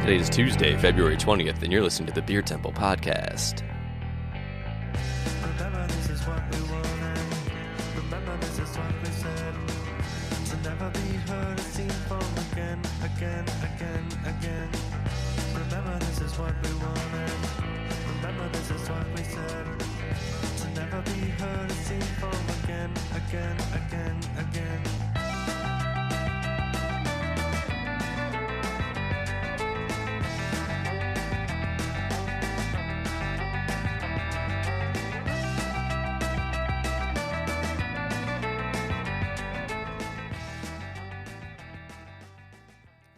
Today is Tuesday, February 20th, and you're listening to the Beer Temple Podcast. Remember this is what we wanted. Remember this is what we said. To never be heard or seen from again. Remember this is what we wanted. Remember this is what we said. To never be heard or seen from again.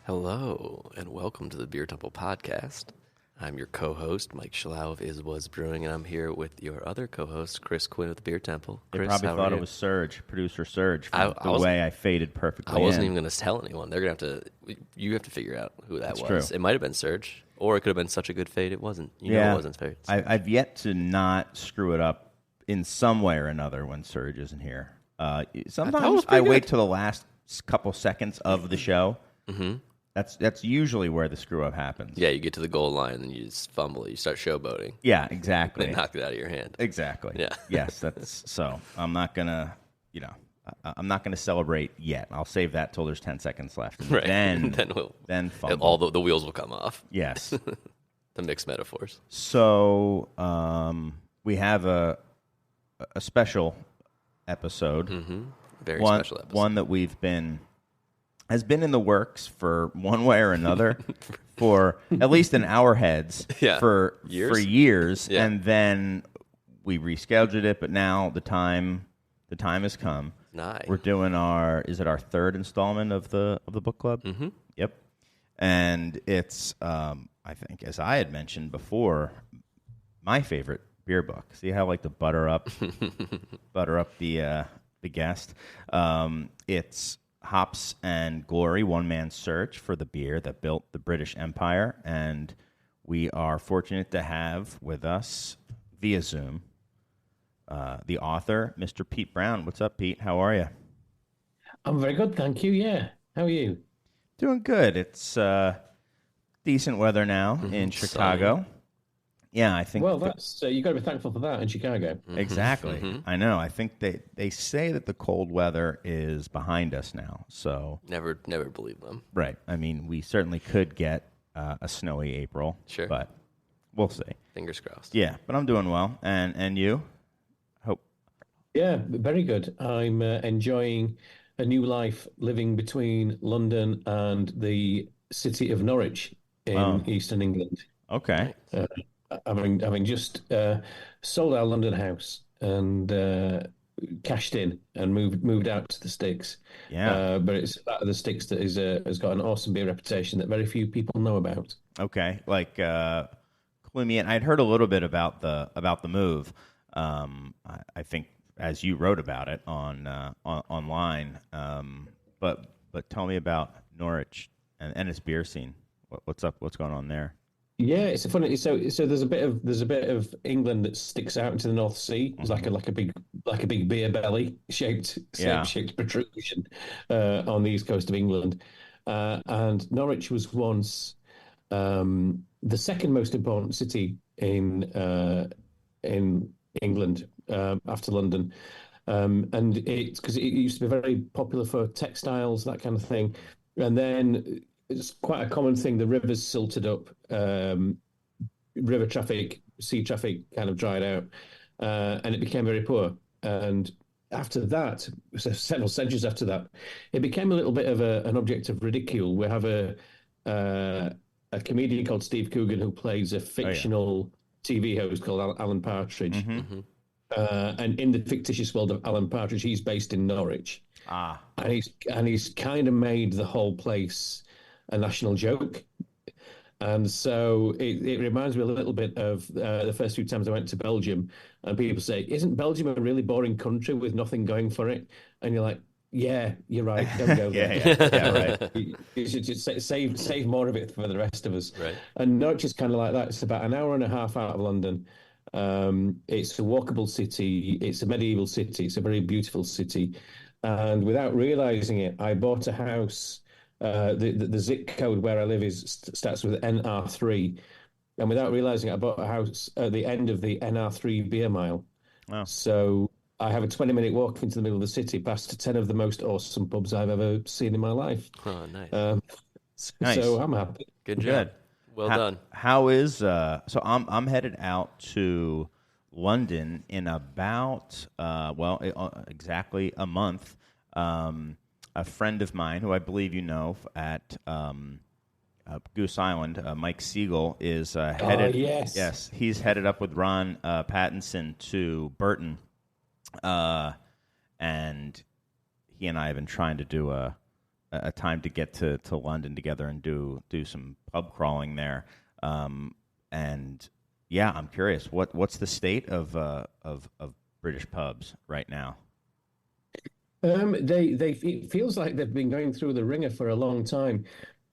Hello, and welcome to the Beer Temple Podcast. I'm your co-host, Mike Schlau of Is Was Brewing, and I'm here with your other co-host, Chris Quinn of the Beer Temple. They Chris, probably how thought are it you? was Surge, producer Surge, from the way I faded perfectly I wasn't in. even going to tell anyone. They're going to have to. You have to figure out who that That's was. true. It might have been Surge, or it could have been such a good fade it wasn't. You know it wasn't fade. I've yet to not screw it up in some way or another when Surge isn't here. Sometimes I wait till the last couple seconds of the show. Mm-hmm. That's usually where the screw up happens. Yeah, you get to the goal line and you just fumble it. You start showboating. Yeah, exactly. They knock it out of your hand. Exactly. Yeah. Yes, that's so. I'm not gonna, I'm not gonna celebrate yet. I'll save that till there's 10 seconds left. And Right. then fumble. All the wheels will come off. Yes. The mixed metaphors. So we have a special episode. Mm-hmm. Very one, special episode. One that has been in the works for one way or another for at least in our heads for years. Yeah. And then we rescheduled it, but now the time has come. Nice. We're doing our third installment of the book club? Mm-hmm. Yep. And it's I think, as I had mentioned before, my favorite beer book. See how I like to butter up the guest. It's Hops and Glory, One Man's Search for the Beer That Built the British Empire. And we are fortunate to have with us via Zoom the author, Mr. Pete Brown. What's up, Pete? How are you? I'm very good, thank you. Yeah. How are you? Doing good. It's decent weather now in Chicago. Sunny. Yeah, I think. Well, that's you got to be thankful for that in Chicago. Exactly. Mm-hmm. I know. I think they say that the cold weather is behind us now. So Never believe them. right. I mean, we certainly could get a snowy April. Sure. But we'll see. Fingers crossed. Yeah, but I'm doing well. And you? Hope. Yeah, very good. I'm enjoying a new life living between London and the city of Norwich in eastern England. Okay. Having just sold our London house and cashed in and moved out to the sticks. Yeah. But it's that the sticks that has got an awesome beer reputation that very few people know about. Okay. Like clue me in. I'd heard a little bit about the move. I think as you wrote about it online. But tell me about Norwich and its beer scene. What's up? What's going on there? Yeah, it's a funny. So there's a bit of England that sticks out into the North Sea. It's like a big beer belly shaped protrusion on the east coast of England, and Norwich was once the second most important city in England after London, and it's because it used to be very popular for textiles, that kind of thing, and then it's quite a common thing. The rivers silted up, river traffic, sea traffic kind of dried out, and it became very poor. And after that, so several centuries after that, it became a little bit of an object of ridicule. We have a comedian called Steve Coogan who plays a fictional TV host called Alan Partridge. Mm-hmm. And in the fictitious world of Alan Partridge, he's based in Norwich. And he's kind of made the whole place a national joke. And so it reminds me a little bit of the first few times I went to Belgium, and people say, "Isn't Belgium a really boring country with nothing going for it?" And you're like, "Yeah, you're right. Don't go there. yeah, right. You should just save more of it for the rest of us." Right. And Norwich is kind of like that. It's about an hour and a half out of London. It's a walkable city. It's a medieval city. It's a very beautiful city. And without realizing it, I bought a house The zip code where I live starts with NR3, and without realizing it, I bought a house at the end of the NR3 beer mile. Wow. So I have a 20-minute walk into the middle of the city, past 10 of the most awesome pubs I've ever seen in my life. Oh, nice. Nice. So I'm happy. Good job. Good. Well done. How is so I'm headed out to London in about exactly a month. A friend of mine who I believe you know at Goose Island, Mike Siegel, is headed. Oh, yes. Yes, he's headed up with Ron Pattinson to Burton, and he and I have been trying to do a time to get to London together and do some pub crawling there. And yeah, I'm curious what's the state of British pubs right now? It feels like they've been going through the ringer for a long time.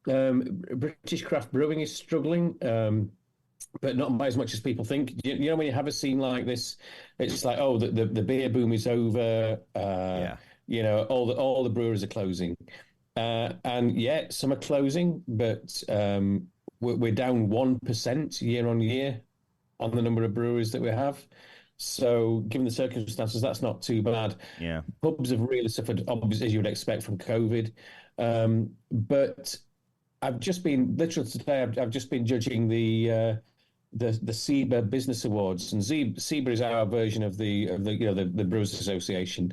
British craft brewing is struggling, but not by as much as people think. You know, when you have a scene like this, it's like, oh, the beer boom is over. Yeah. You know, all the breweries are closing, and yeah, some are closing, but we're down 1% year on year on the number of breweries that we have. So, given the circumstances, that's not too bad. Yeah. Pubs have really suffered, obviously, as you would expect from COVID. But I've just been literally today. I've just been judging the SEBA Business Awards, and SEBA is our version of the Brewers Association.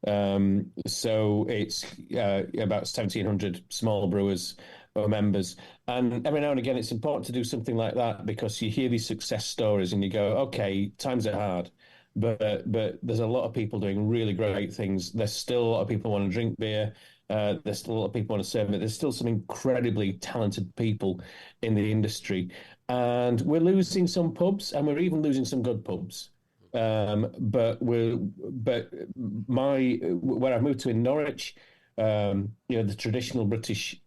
So it's about 1,700 small brewers or members, and every now and again it's important to do something like that because you hear these success stories and you go, okay, times are hard, but there's a lot of people doing really great things. There's still a lot of people who want to drink beer. There's still a lot of people who want to serve it. There's still some incredibly talented people in the industry, and we're losing some pubs, and we're even losing some good pubs. But where I've moved to in Norwich, the traditional British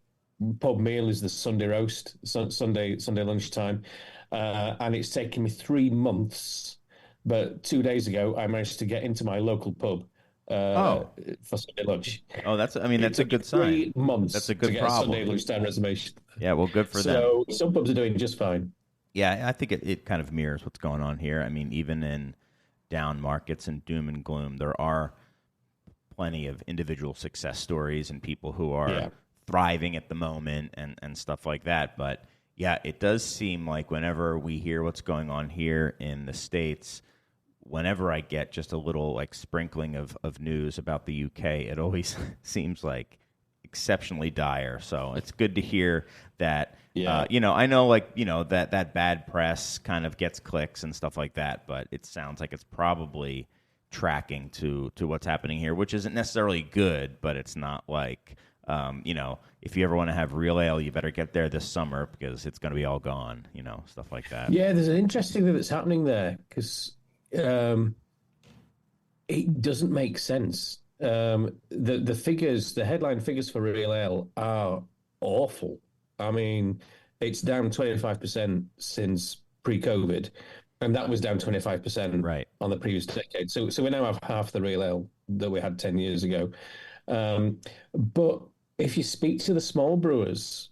pub meal is the Sunday roast, Sunday lunchtime, and it's taken me 3 months. But 2 days ago, I managed to get into my local pub for Sunday lunch. Oh, that's a good sign. 3 months. That's a good to get problem. a Sunday lunchtime reservation. Yeah, well, good for them. So some pubs are doing just fine. Yeah, I think it kind of mirrors what's going on here. I mean, even in down markets and doom and gloom, there are plenty of individual success stories and people who are thriving at the moment and stuff like that. But yeah, it does seem like whenever we hear what's going on here in the States, whenever I get just a little like sprinkling of news about the UK, it always seems like exceptionally dire. So it's good to hear that. Yeah. I know that bad press kind of gets clicks and stuff like that, but it sounds like it's probably tracking to what's happening here, which isn't necessarily good, but it's not like, if you ever want to have real ale, you better get there this summer because it's going to be all gone, stuff like that. Yeah, there's an interesting thing that's happening there because it doesn't make sense. The figures, the headline figures for real ale are awful. I mean, it's down 25% since pre-COVID, and that was down 25% on the previous decade. So we now have half the real ale that we had 10 years ago. But if you speak to the small brewers,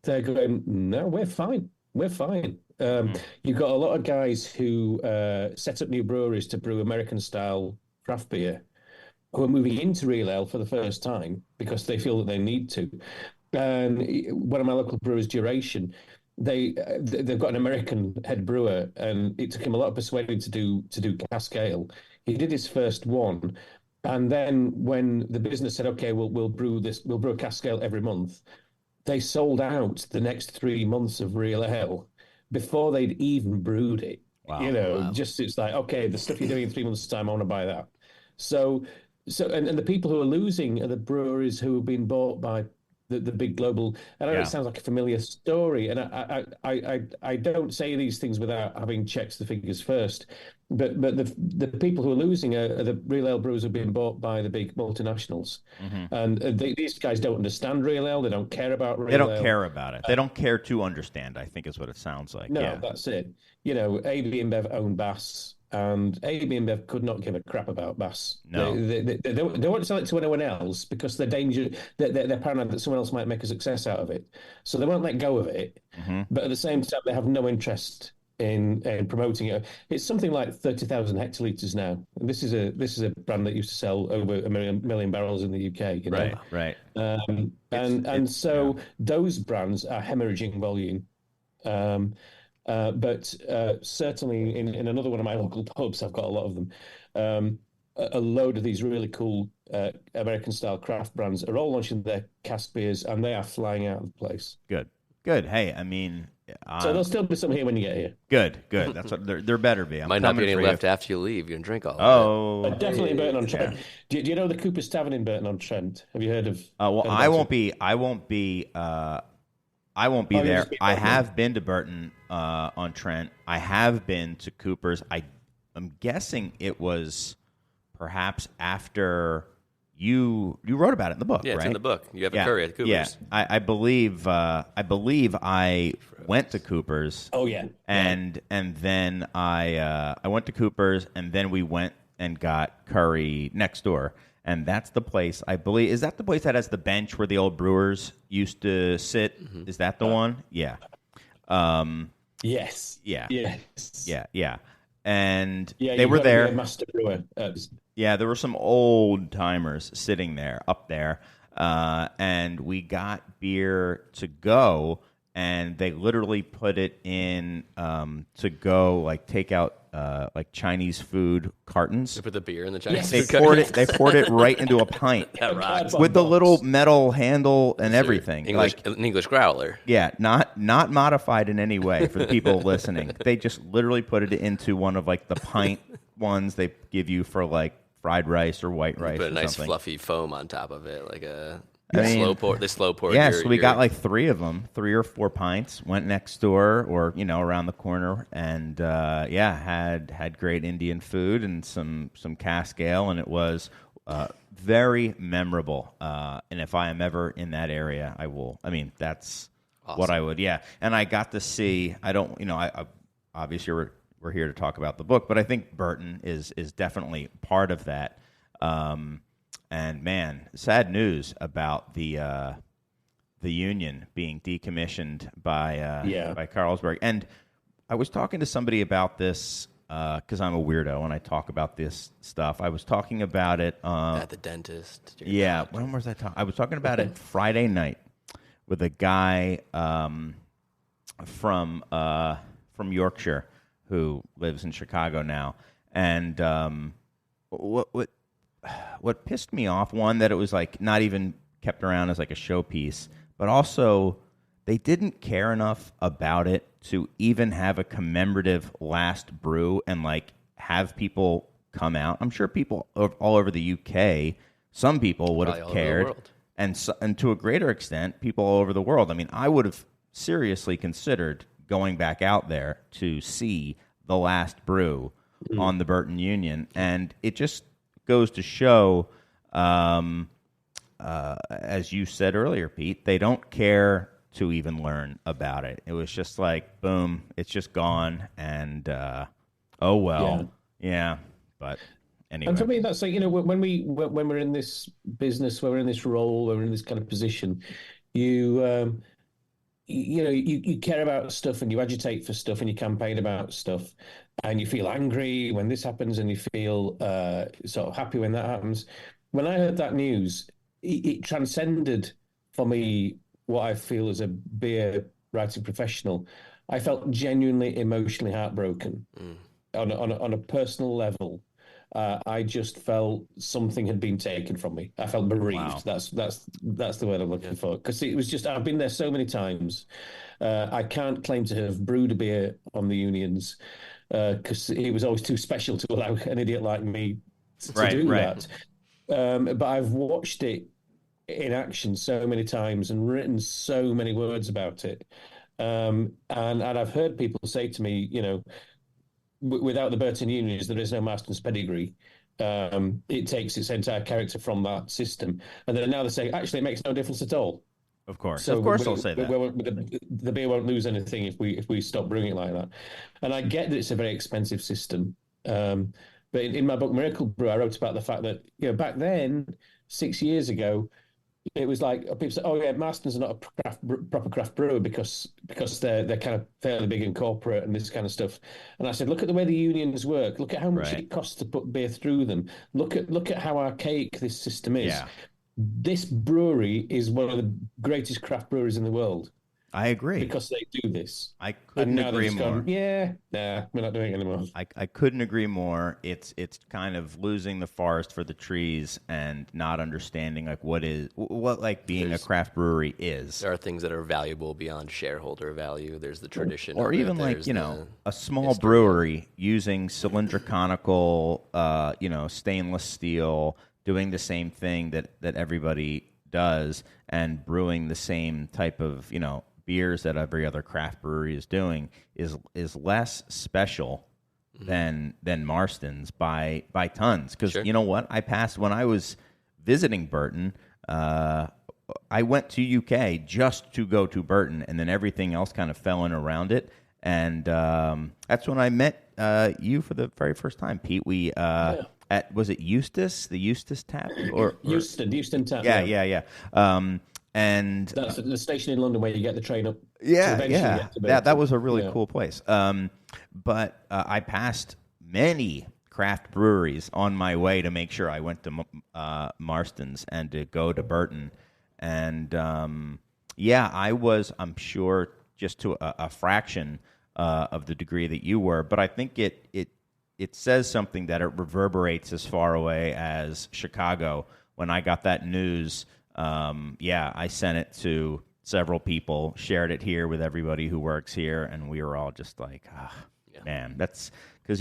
they're going, no, we're fine. We're fine. You've got a lot of guys who set up new breweries to brew American-style craft beer who are moving into real ale for the first time because they feel that they need to. And one of my local brewers, Duration, they've got an American head brewer, and it took him a lot of persuading to do cask ale. He did his first one, and then when the business said, "Okay, we'll brew a cask ale every month," they sold out the next 3 months of real ale before they'd even brewed it. Wow. Just it's like, okay, the stuff you're doing in 3 months' time, I want to buy that. So the people who are losing are the breweries who have been bought by the big global. And I know it sounds like a familiar story, and I don't say these things without having checked the figures first. But the people who are losing are the real ale brewers who are being bought by the big multinationals, and these guys don't understand real ale. They don't care about real ale. They don't care about it. They don't care to understand, I think, is what it sounds like. No, that's it. AB InBev own Bass. and AB and Bev could not give a crap about Bass. No. They don't want to sell it to anyone else because they're paranoid that someone else might make a success out of it. So they won't let go of it. Mm-hmm. But at the same time, they have no interest in promoting it. It's something like 30,000 hectolitres now. And this is a brand that used to sell over a million barrels in the UK. You know? Right. So those brands are hemorrhaging volume. But certainly in another one of my local pubs, I've got a lot of them. A load of these really cool American-style craft brands are all launching their cask beers, and they are flying out of the place. Good. Hey, I mean, so there'll still be some here when you get here. Good. That's what there better be. Might not be any left after you leave. You can drink all of it. Definitely in Burton-on-Trent. Yeah. Do you know the Cooper's Tavern in Burton-on-Trent? Have you heard of? I won't be there. I have been to Burton on Trent. I have been to Cooper's. I'm guessing it was perhaps after you wrote about it in the book, right? It's in the book. You have a curry at Cooper's. Yeah, I believe I went to Cooper's. Oh yeah. And then I went to Cooper's, and then we went and got curry next door. And that's the place, I believe. Is that the place that has the bench where the old brewers used to sit? Mm-hmm. Is that the one? Yeah. Yes. Yeah. Yes. Yeah. And they were there. Master brewer. Yeah, there were some old timers sitting there, up there. And we got beer to go, and they literally put it in to go, like take out like Chinese food cartons. They put the beer in the Chinese food cartons. They poured it right into a pint. That rocks. With the little metal handle and everything. An English growler. Yeah, not modified in any way for the people listening. They just literally put it into one of like the pint ones they give you for like fried rice or white rice. Put a nice something. fluffy foam on top of it, like slow pour. They slow pour. Yeah, so we got like 3 of them, 3 or 4 pints. Went next door, or around the corner, and had great Indian food and some cask ale, and it was very memorable. And if I am ever in that area, I will. I mean, that's awesome. What I would. Yeah, and I got to see. I don't. I obviously we're here to talk about the book, but I think Burton is definitely part of that. And man, sad news about the Union being decommissioned by Carlsberg. And I was talking to somebody about this because I'm a weirdo and I talk about this stuff. I was talking about it at the dentist. Yeah, when was I talking? I was talking about it Friday night with a guy from Yorkshire who lives in Chicago now, and what pissed me off, one, that it was like not even kept around as like a showpiece, but also they didn't care enough about it to even have a commemorative last brew and like have people come out. I'm sure people all over the UK, some people would have cared, and to a greater extent, people all over the world. I mean, I would have seriously considered going back out there to see the last brew on the Burton Union, and it just goes to show, as you said earlier, Pete, they don't care to even learn about it. It was just like, boom, it's just gone, and oh well, yeah. But anyway, and for me, that's like when we're in this business, when we're in this role, when we're in this kind of position, you care about stuff and you agitate for stuff and you campaign about stuff. And you feel angry when this happens, and you feel sort of happy when that happens. When I heard that news, it transcended for me what I feel as a beer writing professional. I felt genuinely emotionally heartbroken on a personal level. I just felt something had been taken from me. I felt bereaved. Wow. That's the word I'm looking for, because it was just, I've been there so many times. I can't claim to have brewed a beer on the Unions, because it was always too special to allow an idiot like me to do that. But I've watched it in action so many times and written so many words about it. And I've heard people say to me, without the Burton Unions, there is no Marston's pedigree. It takes its entire character from that system. And then now they say, actually, it makes no difference at all. Of course. So they'll say that. The beer won't lose anything if we stop brewing it like that. And I get that it's a very expensive system. But in my book Miracle Brew, I wrote about the fact that back then, 6 years ago, it was like people say, "Oh yeah, Marston's are not a proper craft brewer because they're kind of fairly big and corporate and this kind of stuff." And I said, "Look at the way the unions work. Look at how much it costs to put beer through them. Look at how archaic this system is. Yeah. This brewery is one of the greatest craft breweries in the world." I agree. Because they do this. I couldn't agree more. We're not doing it anymore. I couldn't agree more. It's kind of losing the forest for the trees and not understanding like what being a craft brewery is. There are things that are valuable beyond shareholder value. There's the tradition. Or even a small brewery using cylindrical, stainless steel, doing the same thing that everybody does and brewing the same type of, beers that every other craft brewery is doing is less special than Marston's by tons. Because you know what? I passed when I was visiting Burton. I went to UK just to go to Burton, and then everything else kind of fell in around it. And that's when I met you for the very first time, Pete. We was it Eustace, the Eustace Tap, or Euston Tap? Yeah. And that's the station in London where you get the train up. That was a really cool place. But I passed many craft breweries on my way to make sure I went to Marston's and to go to Burton. And I was, I'm sure, just to a fraction of the degree that you were. But I think it says something that it reverberates as far away as Chicago. When I got that news, I sent it to several people, shared it here with everybody who works here, and we were all just like, man, that's because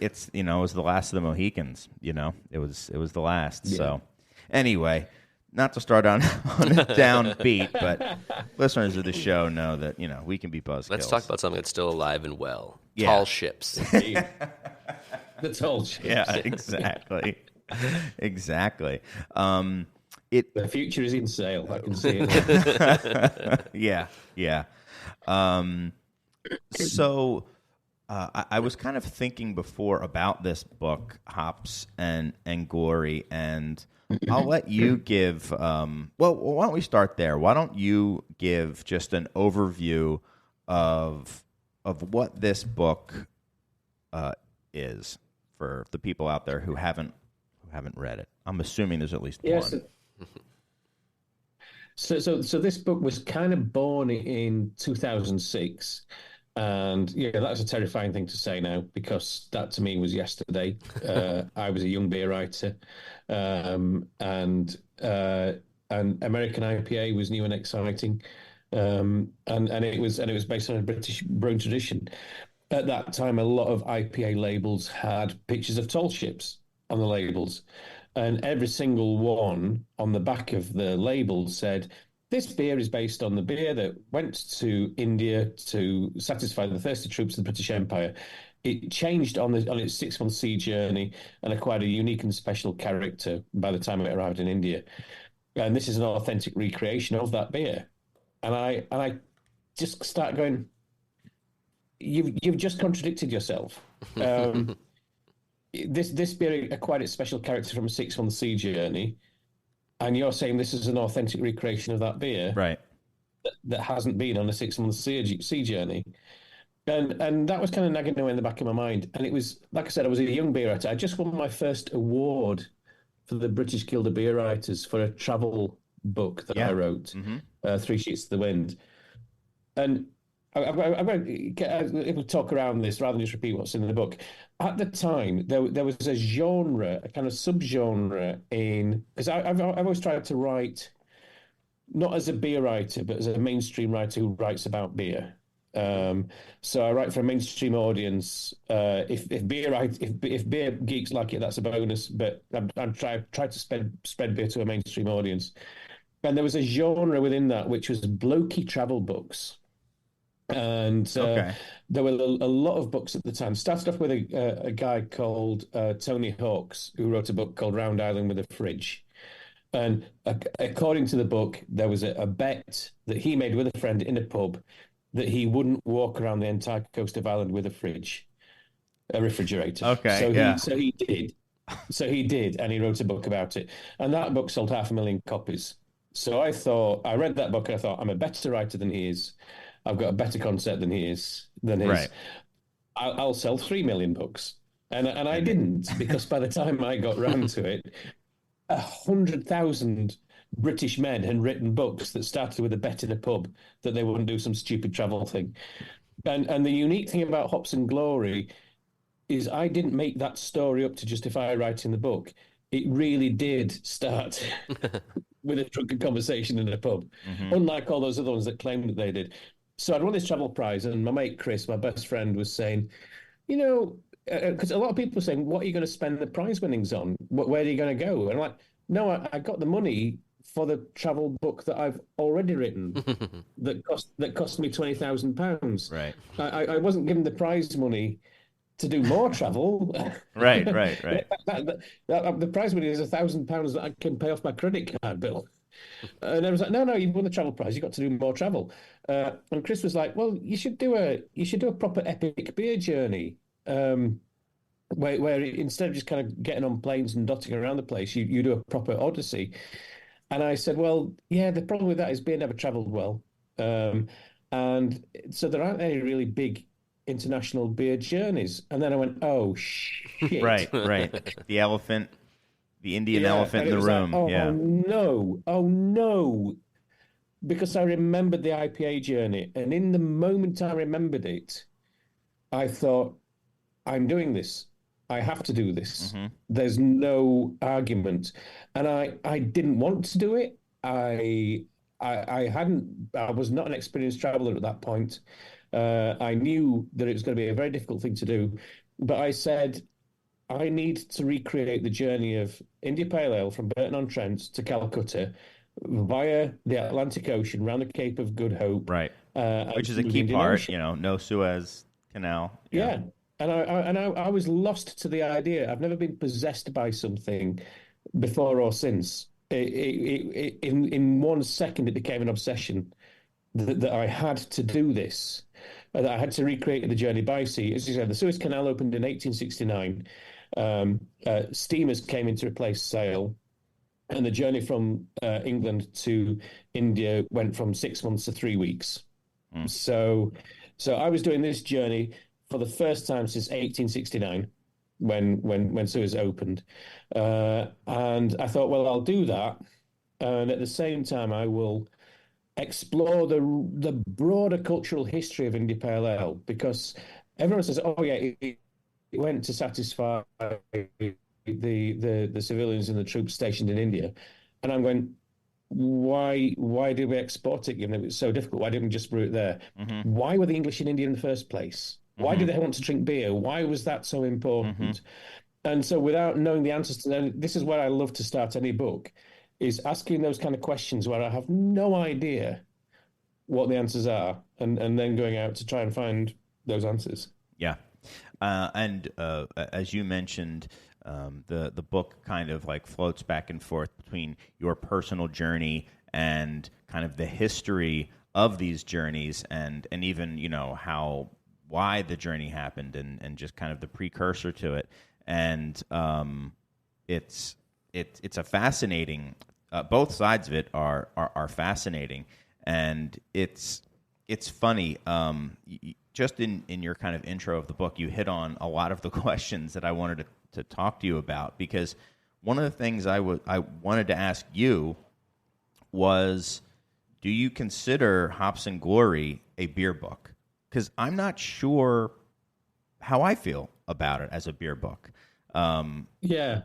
it's it was the last of the Mohicans. It was the last. Yeah. So anyway, not to start on a down beat, but listeners of the show know that we can be buzzkills. Let's talk about something that's still alive and well. Yeah. Tall ships. The tall ships. Yeah, exactly. Exactly. The future is in sail. I can see it. Yeah. So I was kind of thinking before about this book, Hops and Glory, and I'll let you give. Why don't we start there? Why don't you give just an overview of what this book is for the people out there who haven't read it? I'm assuming there's at least one. So this book was kind of born in 2006, and that's a terrifying thing to say now because that to me was yesterday. I was a young beer writer, and American IPA was new and exciting, and it was based on a British brewing tradition. At that time, a lot of IPA labels had pictures of tall ships on the labels. And every single one on the back of the label said, this beer is based on the beer that went to India to satisfy the thirsty troops of the British Empire. It changed on its 6-month sea journey and acquired a unique and special character by the time it arrived in India. And this is an authentic recreation of that beer. And I just start going, you've just contradicted yourself. This beer acquired its special character from a 6-month sea journey, and you're saying this is an authentic recreation of that beer, right? That hasn't been on a 6-month sea journey, and that was kind of nagging away in the back of my mind. And it was, like I said, I was a young beer writer. I just won my first award for the British Guild of Beer Writers for a travel book that I wrote, 3 Sheets to the Wind, and I'm going to talk around this rather than just repeat what's in the book. At the time, there was a genre, a kind of subgenre because I've always tried to write not as a beer writer, but as a mainstream writer who writes about beer. So I write for a mainstream audience. If beer geeks like it, that's a bonus. But I'm trying to spread beer to a mainstream audience. And there was a genre within that which was blokey travel books. And there were a lot of books at the time. Started off with a guy called Tony Hawks, who wrote a book called Round Island with a Fridge. And according to the book, there was a bet that he made with a friend in a pub that he wouldn't walk around the entire coast of Ireland with a fridge. a refrigerator. Okay, So yeah. he did, and he wrote a book about it. And that book sold 500,000 copies. So I read that book and I thought, I'm a better writer than he is. I've got a better concept than he is, than his. Right. I'll sell 3 million books. And I And didn't, because by the time I got round to it, 100,000 British men had written books that started with a bet in a pub that they wouldn't do some stupid travel thing. And the unique thing about Hops and Glory is I didn't make that story up to justify writing the book. It really did start with a drunken conversation in a pub, unlike all those other ones that claimed that they did. So I'd won this travel prize, and my mate Chris, my best friend, was saying, you know, because a lot of people are saying, what are you going to spend the prize winnings on? Where are you going to go? And I'm like, no, I got the money for the travel book that I've already written that cost me £20,000. right. I wasn't given the prize money to do more travel. Right. The prize money is £1,000 that I can pay off my credit card bill. And I was like, no, you've won the travel prize. You've got to do more travel. And Chris was like, well, you should do a proper epic beer journey. Where instead of just kind of getting on planes and dotting around the place, you do a proper odyssey. And I said, well, yeah, the problem with that is beer never travelled well. And so there aren't any really big international beer journeys. And then I went, oh, shit. Right. The elephant, the Indian elephant in the room. Like, yeah. Oh, no. Because I remembered the IPA journey. And in the moment I remembered it, I thought, I'm doing this. I have to do this. There's no argument. And I didn't want to do it. I was not an experienced traveler at that point. I knew that it was going to be a very difficult thing to do. But I said, I need to recreate the journey of India Pale Ale from Burton-on-Trent to Calcutta via the Atlantic Ocean, around the Cape of Good Hope. Right. Which is a through the key Indian part, Ocean. no Suez Canal. Yeah. And I was lost to the idea. I've never been possessed by something before or since. In 1 second, it became an obsession that I had to do this, that I had to recreate the journey by sea. As you said, the Suez Canal opened in 1869. Steamers came in to replace sail, and the journey from England to India went from 6 months to 3 weeks. So I was doing this journey for the first time since 1869, when Suez opened, and I thought, well, I'll do that, and at the same time, I will explore the broader cultural history of India Pale Ale, because everyone says, oh yeah, it went to satisfy the civilians and the troops stationed in India, and I'm going, why did we export it given it was so difficult? Why didn't we just brew it there? Why were the English in India in the first place? Why did they want to drink beer? Why was that so important? And so without knowing the answers to them, this is where I love to start any book, is asking those kind of questions where I have no idea what the answers are, and then going out to try and find those answers. Yeah. And as you mentioned, the book kind of like floats back and forth between your personal journey and kind of the history of these journeys, and even, why the journey happened, and just kind of the precursor to it. And it's a fascinating, both sides of it are fascinating. And it's funny, just in your kind of intro of the book, you hit on a lot of the questions that I wanted to talk to you about, because one of the things I wanted to ask you was, do you consider Hops and Glory a beer book? Because I'm not sure how I feel about it as a beer book. Yeah.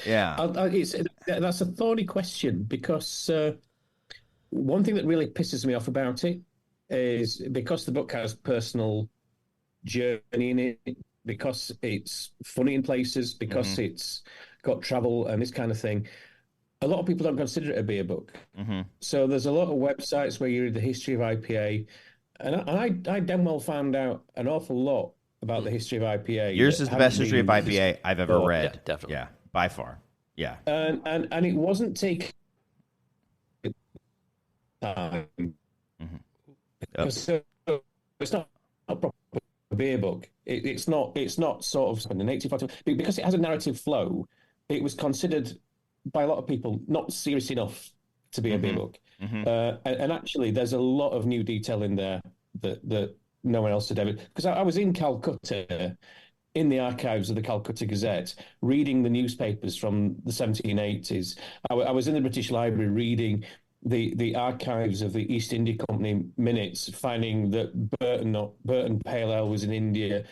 That's a thorny question, because one thing that really pisses me off about it is because the book has personal journey in it, because it's funny in places, because it's got travel and this kind of thing. A lot of people don't consider it a beer book. So there's a lot of websites where you read the history of IPA, and I damn well found out an awful lot about the history of IPA. Yours is the best history of IPA I've ever read. Yeah, definitely. Yeah, by far. Yeah. And it wasn't taking time. So it's not a proper beer book. It's not sort of in the 1840 because it has a narrative flow. It was considered by a lot of people not serious enough to be a beer book. And actually, there's a lot of new detail in there that no one else had ever. Because I was in Calcutta, in the archives of the Calcutta Gazette, reading the newspapers from the 1780s. I was in the British Library reading the archives of the East India Company minutes, finding that Burton Pale Ale was in India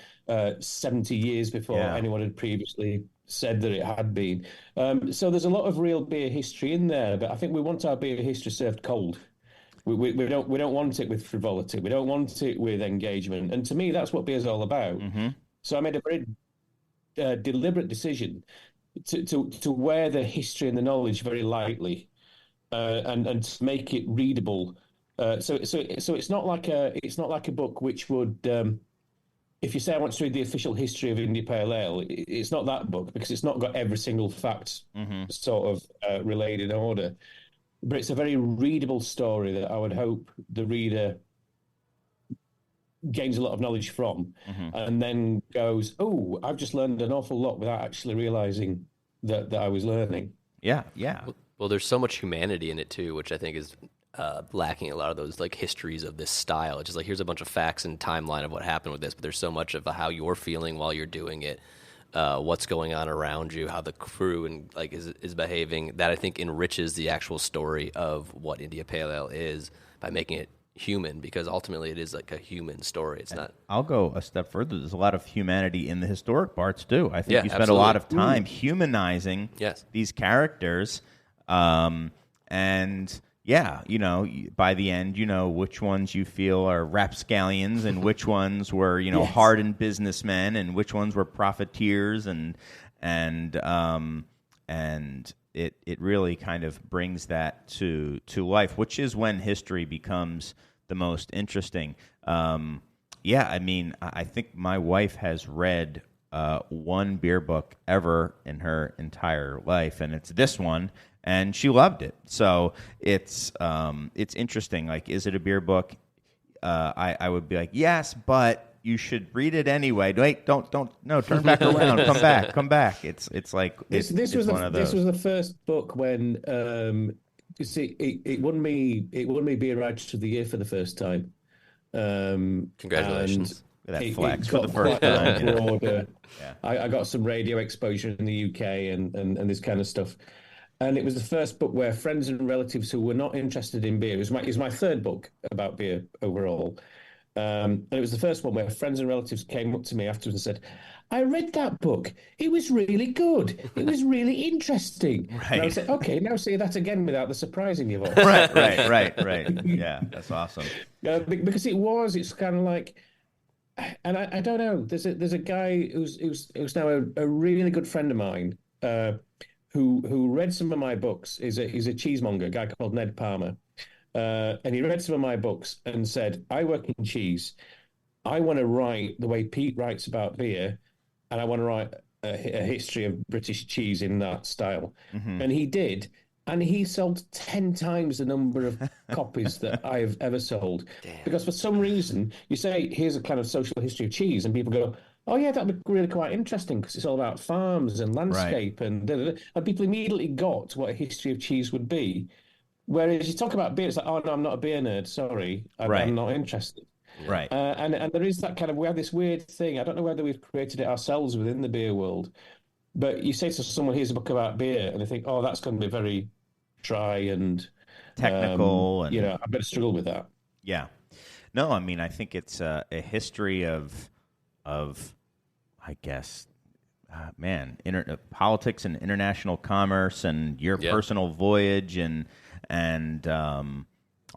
70 years before anyone had previously said that it had been. So there's a lot of real beer history in there, but I think we want our beer history served cold. We don't want it with frivolity. We don't want it with engagement. And to me, that's what beer's all about. So I made a very deliberate decision to wear the history and the knowledge very lightly, and to make it readable. So it's not like a book which would. If you say I want to read the official history of India Pale Ale, it's not that book because it's not got every single fact sort of relayed in order. But it's a very readable story that I would hope the reader gains a lot of knowledge from, and then goes, "Oh, I've just learned an awful lot without actually realizing that I was learning." Yeah. Well, there's so much humanity in it too, which I think is lacking a lot of those like histories of this style. It's just like here's a bunch of facts and timeline of what happened with this, but there's so much of how you're feeling while you're doing it, what's going on around you, how the crew and like is behaving. That I think enriches the actual story of what India Pale Ale is by making it human, because ultimately it is like a human story. It's not. I'll go a step further. There's a lot of humanity in the historic parts too. I think you spend absolutely. a lot of time humanizing these characters, and by the end, which ones you feel are rapscallions and which ones were, hardened businessmen and which ones were profiteers, and it really kind of brings that to life, which is when history becomes the most interesting. I think my wife has read one beer book ever in her entire life, and it's this one, and she loved it. So it's interesting. Like, is it a beer book? I would be like, yes, but you should read it anyway. Wait, don't, no, turn back around, come back. It's like this was the first book when you see it won me Beer Writer of the Year for the first time. Congratulations. That flex for the first time. Broader. I got some radio exposure in the UK and this kind of stuff. And it was the first book where friends and relatives who were not interested in beer, it was my third book about beer overall. And it was the first one where friends and relatives came up to me afterwards and said, I read that book. It was really good. It was really interesting. Right. And I said, okay, now say that again without the surprising your voice. Right. Yeah, that's awesome. Because it's kind of like, and I don't know, there's a guy who's now a really good friend of mine, who read some of my books. He's a cheesemonger, a guy called Ned Palmer. And he read some of my books and said, I work in cheese. I want to write the way Pete writes about beer, and I want to write a history of British cheese in that style. And he did. And he sold 10 times the number of copies that I've ever sold. Damn. Because for some reason, you say, here's a kind of social history of cheese, and people go, oh, yeah, that'd be really quite interesting because it's all about farms and landscape. Right. And people immediately got what a history of cheese would be. Whereas you talk about beer, it's like, oh, no, I'm not a beer nerd. Sorry, I'm not interested. Right. And there is that kind of, we have this weird thing. I don't know whether we've created it ourselves within the beer world, but you say to someone, here's a book about beer, and they think, oh, that's going to be very dry and technical. And I better struggle with that. Yeah. No, I mean, I think it's a history of I guess, politics and international commerce and your personal voyage and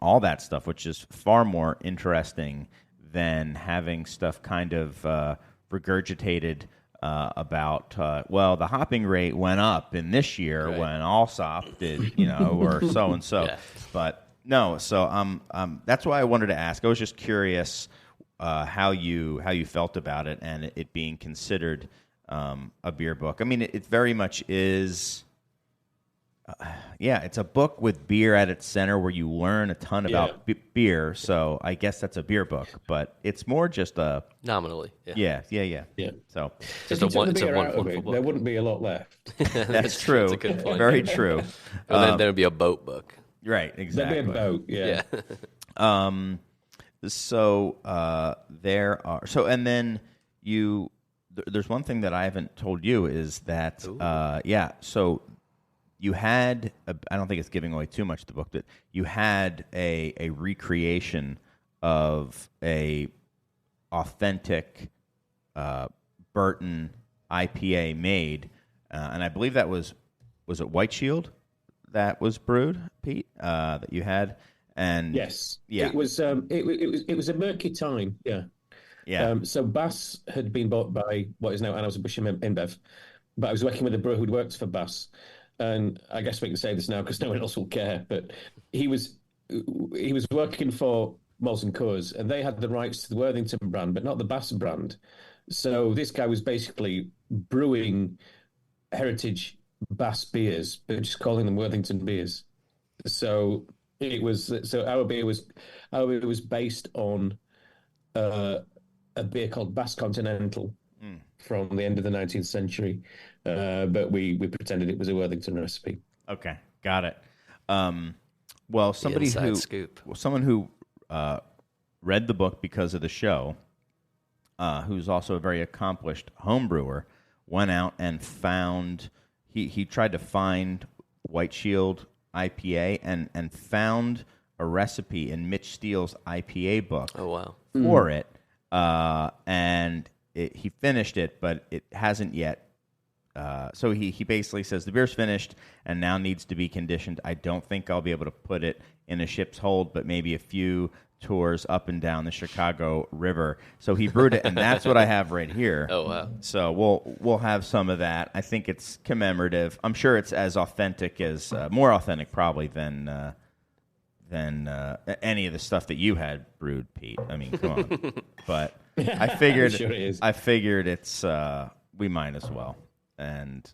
all that stuff, which is far more interesting than having stuff kind of regurgitated about, the hopping rate went up in this year when Allsop did, or so and so. But no, so that's why I wanted to ask. I was just curious how you felt about it and it being considered a beer book. I mean, it very much is. Yeah, it's a book with beer at its center where you learn a ton about beer. So I guess that's a beer book, but it's more just a Nominally, yeah. So Just If you took it's the a beer out of wonderful it, book. there wouldn't be a lot left. that's true. That's a good point. Very true. And then there would be a boat book. Right, exactly. There'd be a boat, yeah. There are and then there's one thing that I haven't told you is that so you had I don't think it's giving away too much of the book, but you had a recreation of a authentic Burton IPA made, and I believe that was it White Shield that was brewed, Pete, that you had. And Yes, yeah, it was a murky time. Yeah. So Bass had been bought by what is now Anheuser-Busch InBev, but I was working with a brewer who'd worked for Bass, and I guess we can say this now because no one else will care. But he was working for Molson Coors, and they had the rights to the Worthington brand, but not the Bass brand. So this guy was basically brewing heritage Bass beers, but just calling them Worthington beers. So our beer was based on a beer called Bass Continental from the end of the 19th century, but we pretended it was a Worthington recipe. Okay, got it. Well, someone who read the book because of the show, who's also a very accomplished home brewer, went out and found. He tried to find White Shield IPA and found a recipe in Mitch Steele's IPA book. Oh, wow. For it, and he finished it, but it hasn't yet. So he basically says the beer's finished and now needs to be conditioned. I don't think I'll be able to put it in a ship's hold, but maybe a few tours up and down the Chicago River. So he brewed it, and that's what I have right here. Oh, wow. So we'll have some of that. I think it's commemorative. I'm sure it's as authentic as more authentic probably than any of the stuff that you had brewed, Pete. I mean, come on. But I figured Sure it is. I figured it's we might as well, and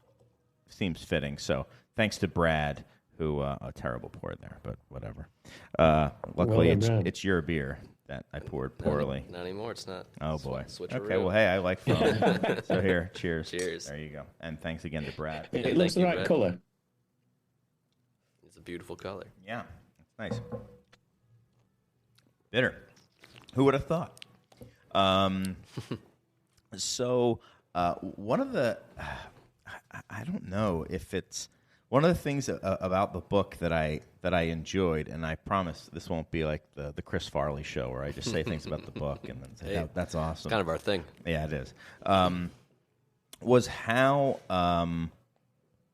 seems fitting. So thanks to Brad, who a terrible pour there, but whatever. Luckily, it's your beer that I poured poorly. Not anymore. It's not. Oh boy. Switcheroo. Okay. Well, hey, I like foam. So here, cheers. Cheers. There you go. And thanks again to Brad. It looks the you, right Brett. color. It's a beautiful color. Yeah, it's nice. Bitter. Who would have thought? So one of the, I don't know if it's one of the things about the book that I enjoyed, and I promise this won't be like the Chris Farley show where I just say things about the book and then say Hey, that's awesome. Kind of our thing. Yeah, it is. Was how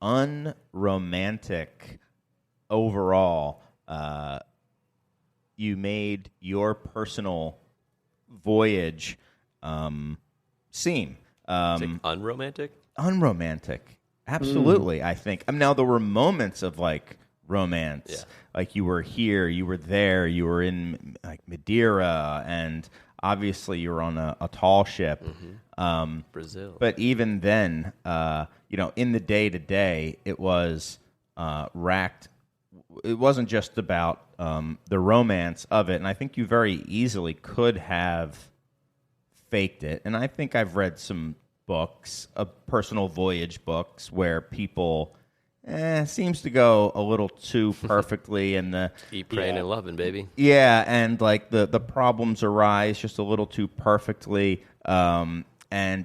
unromantic overall you made your personal voyage seem. Unromantic? Unromantic. Absolutely, I think. Now, there were moments of, like, romance. Yeah. Like, you were here, you were there, you were in, like, Madeira, and obviously you were on a tall ship. Brazil. But even then, in the day-to-day, it was racked. It wasn't just about the romance of it, and I think you very easily could have faked it. And I think I've read some books, personal voyage books, where people seems to go a little too perfectly, and the Keep praying and loving, baby. yeah, and like the problems arise just a little too perfectly. And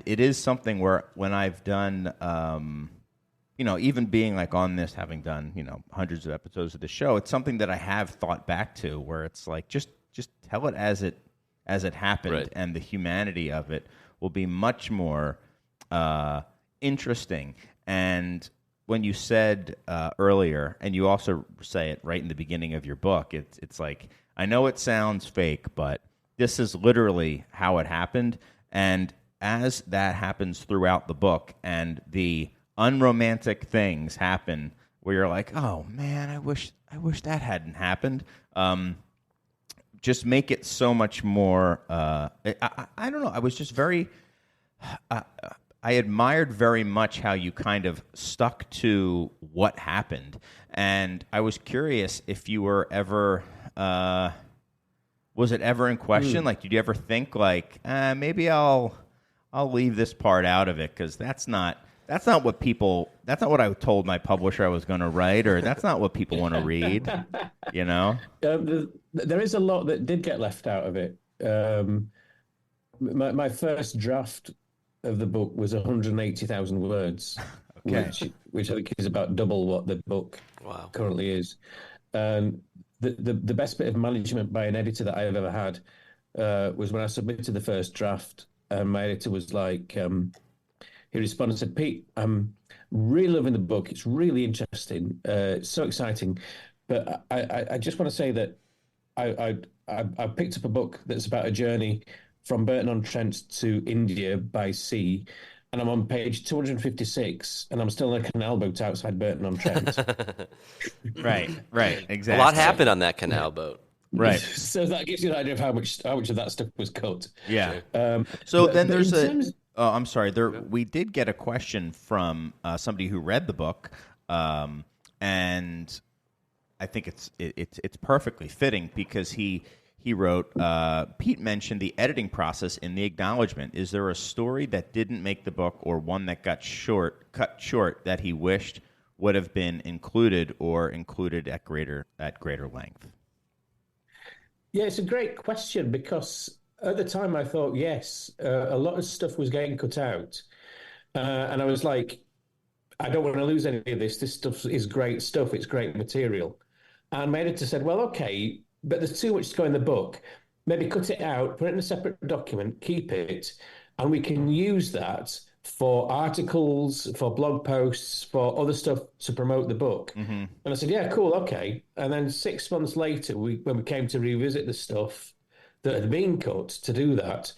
it is something where when I've done, even being like on this, having done, hundreds of episodes of the show, it's something that I have thought back to where it's like, just tell it as it happened, Right. and the humanity of it will be much more interesting. And when you said earlier, and you also say it right in the beginning of your book, it's like, I know it sounds fake, but this is literally how it happened. And as that happens throughout the book, and the unromantic things happen, where you're like, oh man, I wish that hadn't happened. Just make it so much more. I don't know. I was just very. I admired very much how you kind of stuck to what happened, and I was curious if you were ever, was it ever in question? Like, did you ever think like, maybe I'll leave this part out of it because that's not what I told my publisher I was going to write, or that's not what people want to read, you know? There is a lot that did get left out of it. My first draft of the book was 180,000 words, Okay. which I think is about double what the book currently is. And the best bit of management by an editor that I've ever had was when I submitted the first draft, and my editor was like, he responded and said, "Pete, I'm really loving the book. It's really interesting. It's so exciting. But I just want to say that I picked up a book that's about a journey from Burton-on-Trent to India by sea, and I'm on page 256, and I'm still on a canal boat outside Burton-on-Trent." Right, exactly. A lot happened on that canal boat. Right. So that gives you an idea of how much of that stuff was cut. Yeah. So then there's oh, I'm sorry. We did get a question from somebody who read the book, and I think it's perfectly fitting because he wrote, Pete mentioned the editing process in the acknowledgement. Is there a story that didn't make the book or one that got cut short that he wished would have been included or included at greater length? Yeah, it's a great question because at the time I thought, yes, a lot of stuff was getting cut out. And I was like, I don't want to lose any of this. This stuff is great stuff. It's great material. And my editor said, well, okay, but there's too much to go in the book. Maybe cut it out, put it in a separate document, keep it, and we can use that for articles, for blog posts, for other stuff to promote the book. Mm-hmm. And I said, yeah, cool, okay. And then 6 months later, when we came to revisit the stuff that had been cut to do that,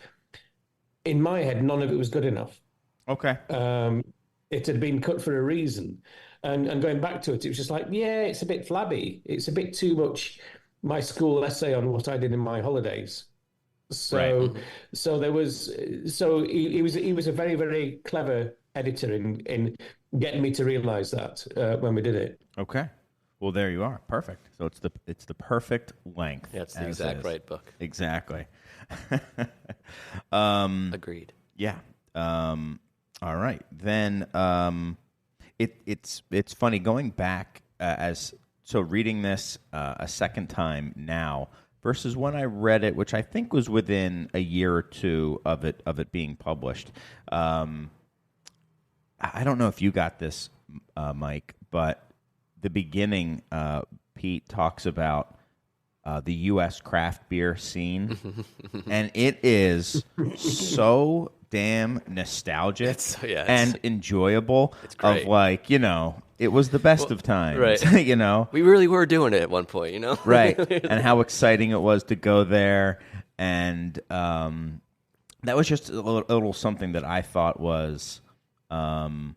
in my head, none of it was good enough. Okay. It had been cut for a reason. And going back to it, it was just like, yeah, it's a bit flabby. It's a bit too much my school essay on what I did in my holidays. So, right. He was a very, very clever editor in getting me to realize that when we did it. Okay. Well, there you are. Perfect. So it's the perfect length. Yeah, it's the exact right book. Exactly. Agreed. Yeah. All right. Then it's funny going back reading this a second time now versus when I read it, which I think was within a year or two of it being published. I don't know if you got this, Mike, but the beginning, Pete talks about the U.S. craft beer scene, and it is so damn nostalgic and enjoyable. It's great. Of like, it was the best of times, right? We really were doing it at one point, right? And how exciting it was to go there, and that was just a little something that I thought was fun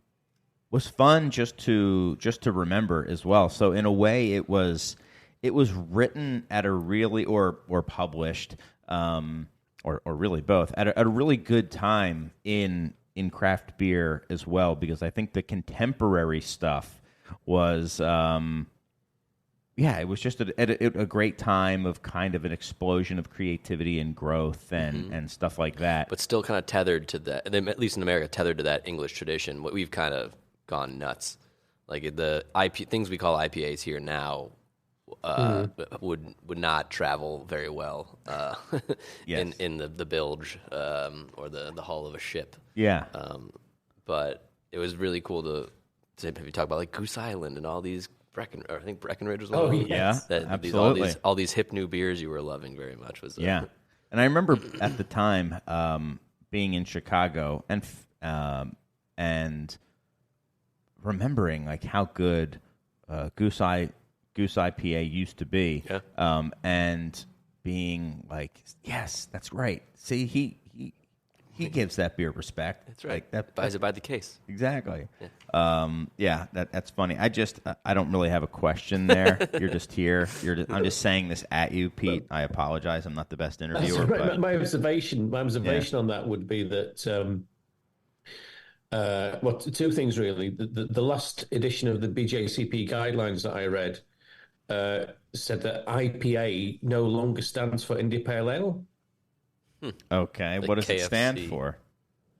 just to remember as well. So in a way, it was written at a really or published. Or really both at a really good time in craft beer as well, because I think the contemporary stuff was it was just a great time of kind of an explosion of creativity and growth and stuff like that. But still kind of tethered to that, at least in America, tethered to that English tradition. We've kind of gone nuts. Like the things we call IPAs here now would not travel very well yes. in the bilge or the hull of a ship. Yeah. But it was really cool to have you talk about like Goose Island and all these I think Breckenridge was one of them. Yeah, absolutely. All these hip new beers you were loving very much. Yeah. And I remember at the time being in Chicago and remembering like how good Goose IPA used to be, and being like, yes, that's great. See, he gives that beer respect. That's right. Like that buys it by the case. Exactly. Yeah. That's funny. I don't really have a question there. You're just here. I'm just saying this at you, Pete. I apologize. I'm not the best interviewer. Right. But my observation on that would be that Well, two things really. The last edition of the BJCP guidelines that I read said that IPA no longer stands for India Pale Ale. Okay, Like what does it stand KFC. for?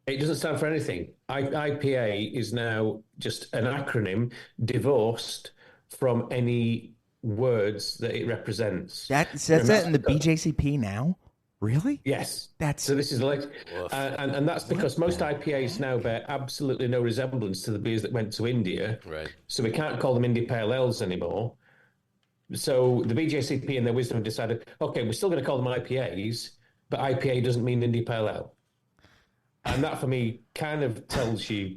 It doesn't stand for anything. IPA is now just an acronym divorced from any words that it represents. That says And that in the BJCP now? Really? Yes. That's So this is like, Woof. and that's because most IPAs now bear absolutely no resemblance to the beers that went to India. Right. So we can't call them India Pale Ales anymore. So the BJCP in their wisdom have decided, okay, we're still going to call them IPAs, but IPA doesn't mean India Pale Ale. And that for me kind of tells you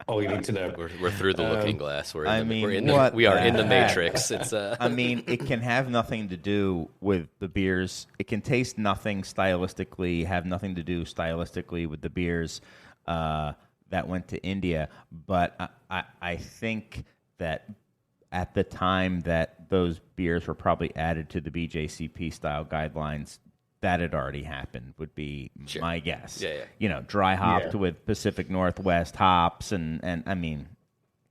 all you need to know. We're through the looking glass. We are in what the the matrix. It's I mean, it can have nothing to do with the beers. It can taste nothing stylistically, have nothing to do stylistically with the beers that went to India. But I think that at the time that those beers were probably added to the BJCP style guidelines, that had already happened, would be my guess. Yeah. You know, dry hopped with Pacific Northwest hops, and I mean,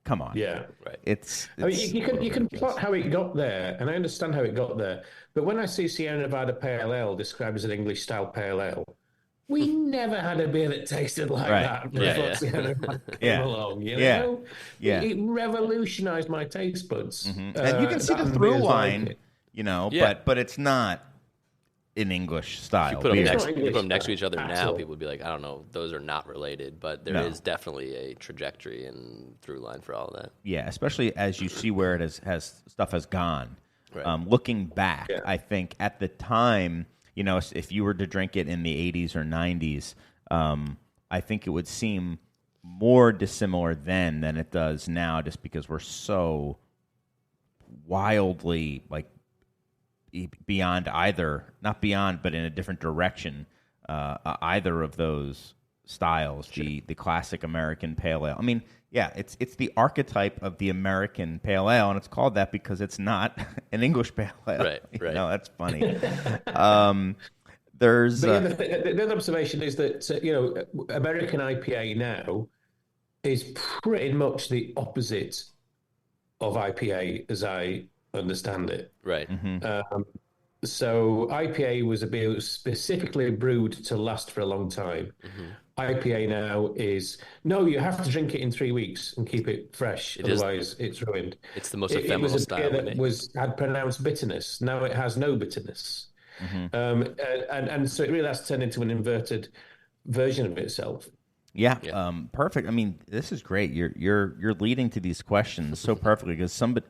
come on. Yeah. right. It's I mean, you can plot how it got there, and I understand how it got there. But when I see Sierra Nevada Pale Ale described as an English style pale ale, we never had a beer that tasted like that before Sierra Nevada came along. You know? It revolutionized my taste buds. and you can see the through line, you know, but it's not an English style. You put beer. them next to each other now, Absolutely. people would be like, I don't know, those are not related, but there is definitely a trajectory and through line for all of that. Yeah, especially as you see where it has stuff has gone. Right. Looking back, I think at the time, you know, if you were to drink it in the 80s or 90s, I think it would seem more dissimilar then than it does now, just because we're so wildly like beyond either, not beyond, but in a different direction, either of those styles, the classic American pale ale. I mean, yeah, it's the archetype of the American pale ale, and it's called that because it's not an English pale ale. Right. You know, that's funny. There's the other observation is that you know, American IPA now is pretty much the opposite of IPA as I understand it. Right. So IPA was a beer that was specifically brewed to last for a long time. IPA now is, no, you have to drink it in 3 weeks and keep it fresh, otherwise it's ruined. It's the most It ephemeral was a style. beer that had pronounced bitterness. Now it has no bitterness. And so it really has turned into an inverted version of itself. Yeah. Perfect. I mean, this is great. You're leading to these questions so perfectly because somebody.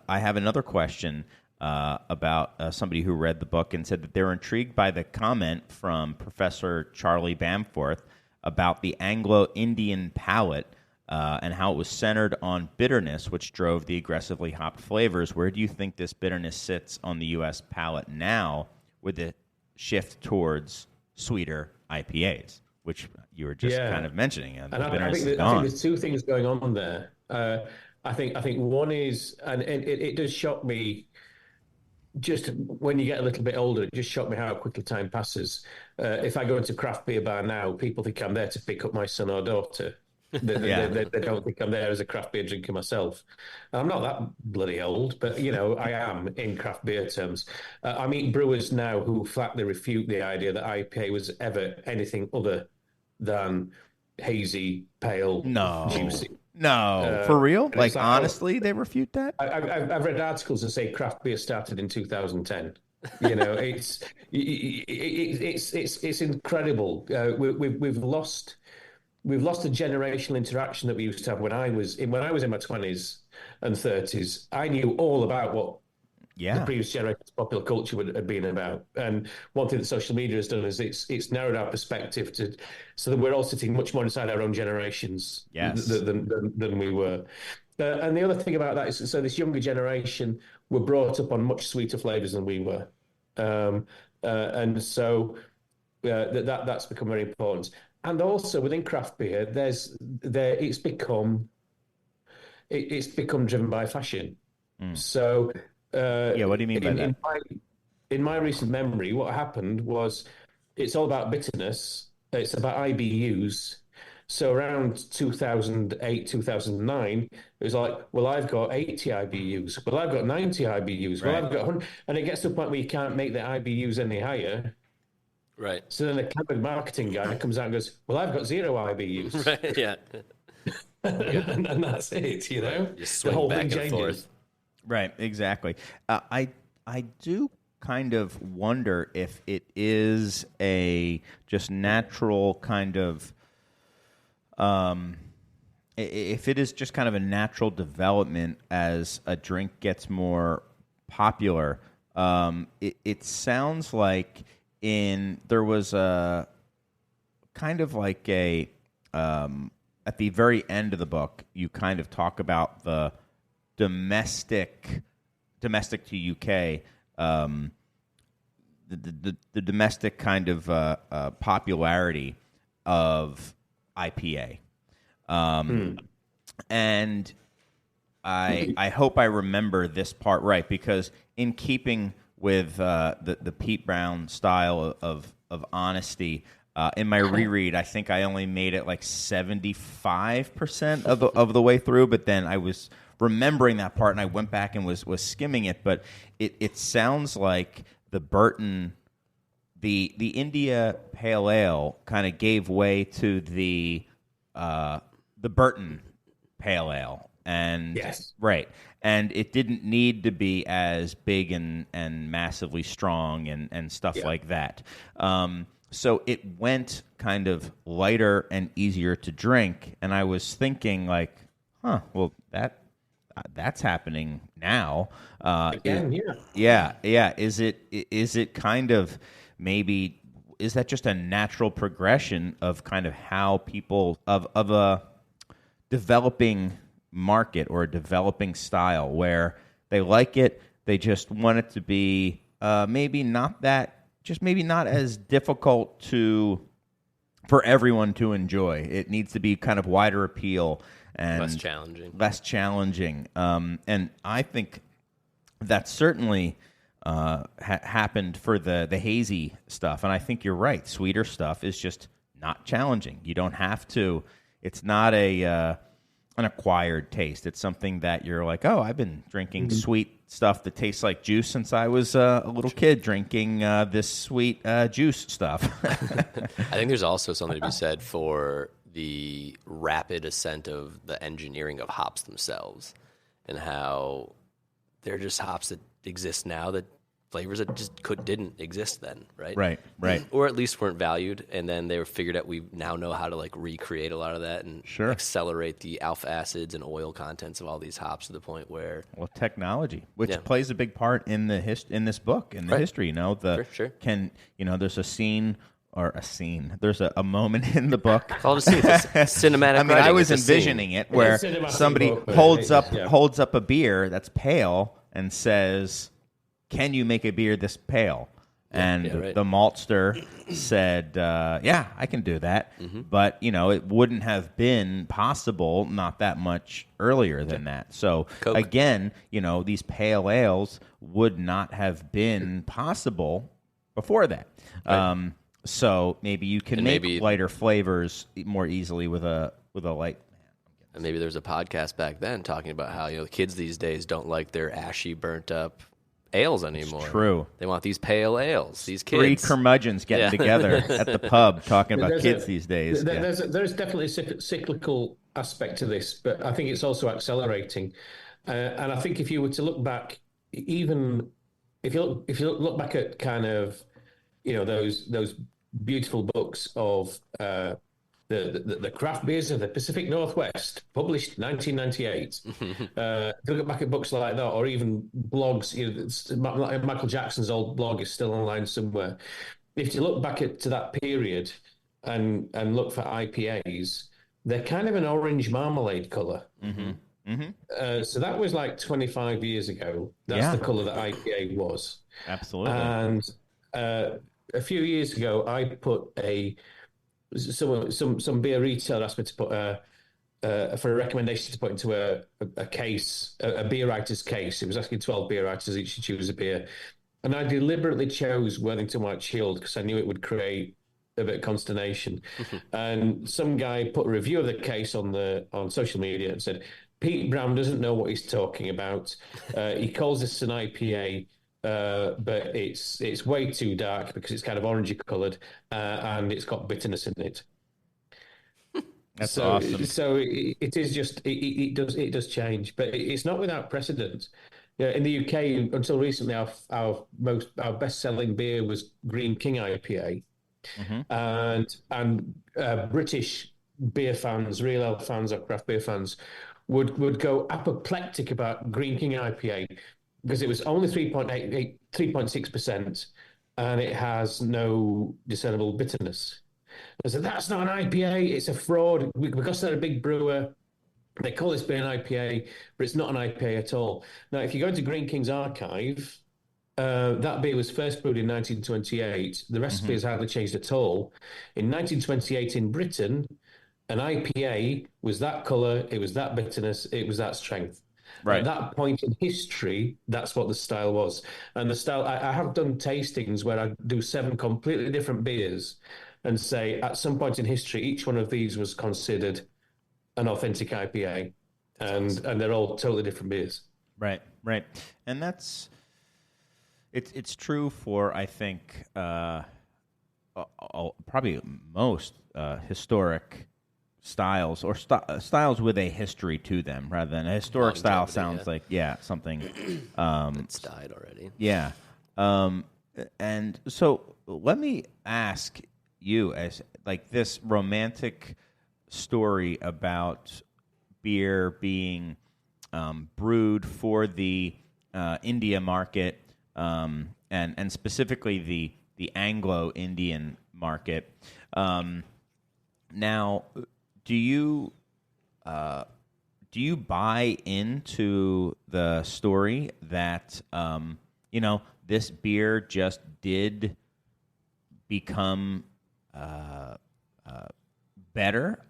I have another question about somebody who read the book and said that they were intrigued by the comment from Professor Charlie Bamforth about the Anglo-Indian palate and how it was centered on bitterness, which drove the aggressively hopped flavors. Where do you think this bitterness sits on the U.S. palate now with the shift towards sweeter IPAs, which you were just kind of mentioning? And I think there's two things going on there. I think one is, and it does shock me, just when you get a little bit older, it just shocked me how quickly time passes. If I go into a craft beer bar now, people think I'm there to pick up my son or daughter. They don't think I'm there as a craft beer drinker myself. I'm not that bloody old, but, you know, I am in craft beer terms. I meet brewers now who flatly refute the idea that IPA was ever anything other than hazy, pale, juicy. No, for real? Like, honestly, they refute that? I've read articles that say craft beer started in 2010. You know, it's incredible. We've lost a generational interaction that we used to have when I was in my 20s and 30s. I knew all about what the previous generation's popular culture had been about. And one thing that social media has done is it's narrowed our perspective so that we're all sitting much more inside our own generations than we were. And the other thing about that is, so this younger generation were brought up on much sweeter flavors than we were. And so that's become very important. And also within craft beer, it's become driven by fashion. So what do you mean by that? In my recent memory, what happened was it's all about bitterness. It's about IBUs. So around 2008, 2009, it was like, well, I've got 80 IBUs. Well, I've got 90 IBUs. Well, Right. I've got 100. And it gets to the point where you can't make the IBUs any higher. Right. So then the cabinet marketing guy comes out and goes, well, I've got 0 IBUs. Right. Yeah. And that's it, you know? Just The swing whole back thing and changes. forth. Right, exactly. I do kind of wonder if it is a just natural kind of if it is just kind of a natural development as a drink gets more popular. It sounds like there was a kind of like a at the very end of the book, you kind of talk about the domestic to UK, the domestic kind of popularity of IPA, and I hope I remember this part right, because in keeping with the Pete Brown style of honesty. In my reread, I think I only made it like 75% of the way through, but then I was remembering that part, and I went back and was skimming it. But it sounds like the India Pale Ale kind of gave way to the Burton Pale Ale, and Yes. right, and it didn't need to be as big and massively strong and stuff like that. So it went kind of lighter and easier to drink, and I was thinking like, well that's happening now. Again, Yeah. Is it kind of maybe, is that just a natural progression of kind of how people of a developing market or a developing style where they like it, they just want it to be maybe not as difficult for everyone to enjoy. It needs to be kind of wider appeal and less challenging. And I think that certainly happened for the hazy stuff. And I think you're right. Sweeter stuff is just not challenging. You don't have to. It's not an acquired taste. It's something that you're like, oh, I've been drinking sweet stuff that tastes like juice since I was a little kid drinking this sweet juice stuff. I think there's also something to be said for the rapid ascent of the engineering of hops themselves, and how they're just hops that exist now that flavors that just didn't exist then, right? Right. Or at least weren't valued, and then they were figured out. We now know how to like recreate a lot of that and accelerate the alpha acids and oil contents of all these hops to the point where technology, which plays a big part in the in this book, in the history. You know, there's a scene. There's a moment in the book. It's all just cinematic. I mean, I was envisioning it where somebody holds up a beer that's pale and says, "Can you make a beer this pale?" And the maltster said, "Yeah, I can do that." Mm-hmm. But it wouldn't have been possible not that much earlier than that. So Coke. Again, these pale ales would not have been possible before that. Right. So maybe you can make lighter flavors more easily with a light. And maybe there's a podcast back then talking about how the kids these days don't like their ashy, burnt up ales anymore. It's true. They want these pale ales. These kids. Three curmudgeons getting together at the pub talking about kids these days. There's definitely a cyclical aspect to this, but I think it's also accelerating. And I think if you were to look back, even if you look back at kind of those beautiful books of the craft beers of the Pacific Northwest, published 1998. Look back at books like that, or even blogs. Michael Jackson's old blog is still online somewhere. If you look back to that period and look for IPAs, they're kind of an orange marmalade color. Mm-hmm. Mm-hmm. So that was like 25 years ago. That's the color that IPA was. Absolutely. And a few years ago, I put some beer retailer asked me to put for a recommendation to put into a case, a beer writer's case. It was asking 12 beer writers each to choose a beer, and I deliberately chose Worthington White Shield because I knew it would create of consternation. And some guy put a review of the case on social media and said, Pete Brown doesn't know what he's talking about. He calls this an IPA, but it's way too dark because it's kind of orangey coloured, and it's got bitterness in it. That's awesome. So it is just it does change, but it's not without precedent. Yeah, in the UK, until recently, our best-selling beer was Green King IPA, and British beer fans, real ale fans or craft beer fans, would go apoplectic about Green King IPA because it was only 3.6%, and it has no discernible bitterness. I said, that's not an IPA, it's a fraud. Because they're a big brewer, they call this beer an IPA, but it's not an IPA at all. Now, if you go into Green King's archive, that beer was first brewed in 1928. The recipe has hardly changed at all. In 1928 in Britain, an IPA was that colour, it was that bitterness, it was that strength. Right. At that point in history, that's what the style was. And the style, I have done tastings where I do 7 completely different beers and say at some point in history, each one of these was considered an authentic IPA, and they're all totally different beers. Right. And that's it's true for, I think, probably most historic styles or styles with a history to them, rather than a historic style sounds like something that's died already. Yeah. And so let me ask you, as like this romantic story about beer being brewed for the India market, and specifically the Anglo-Indian market. Now, do you buy into the story that this beer just did become better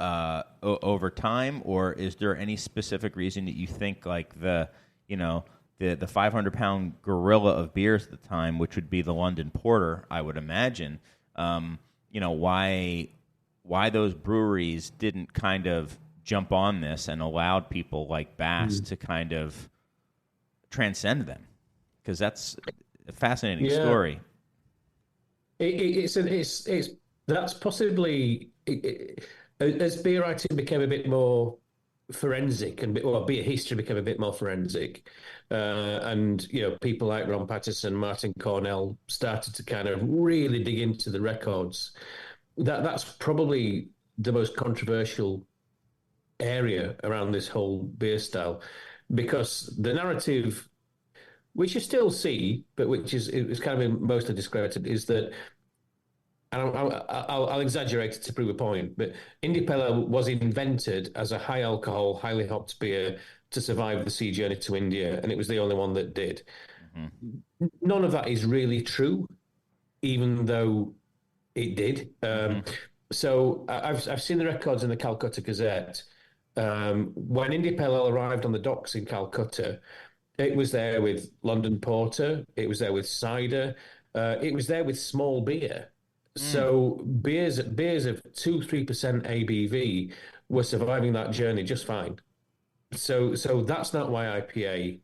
over time, or is there any specific reason that you think like the 500-pound gorilla of beers at the time, which would be the London Porter, I would imagine, why those breweries didn't kind of jump on this and allowed people like Bass to kind of transcend them? Because that's a fascinating story. That's possibly as beer writing became a bit more forensic and beer history became a bit more forensic, and people like Ron Patterson, Martin Cornell started to kind of really dig into the records. That's probably the most controversial area around this whole beer style, because the narrative, which you still see, but which is kind of been mostly discredited, is that, and I'll exaggerate it to prove a point, but India Pale Ale was invented as a high alcohol, highly hopped beer to survive the sea journey to India, and it was the only one that did. None of that is really true, even though it did. So I've seen the records in the Calcutta Gazette. When India Pale Ale arrived on the docks in Calcutta, it was there with London Porter, it was there with cider, it was there with small beer. So beers of 2-3% ABV were surviving that journey just fine. So that's not why IPA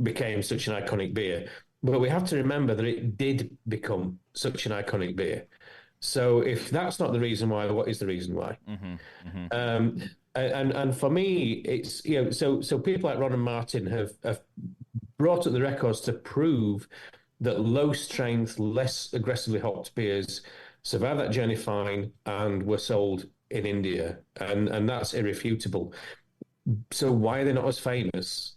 became such an iconic beer. But we have to remember that it did become such an iconic beer. So if that's not the reason why, what is the reason why? And for me, it's so people like Ron and Martin have brought up the records to prove that low strength, less aggressively hopped beers survived that journey fine and were sold in India, and that's irrefutable. So why are they not as famous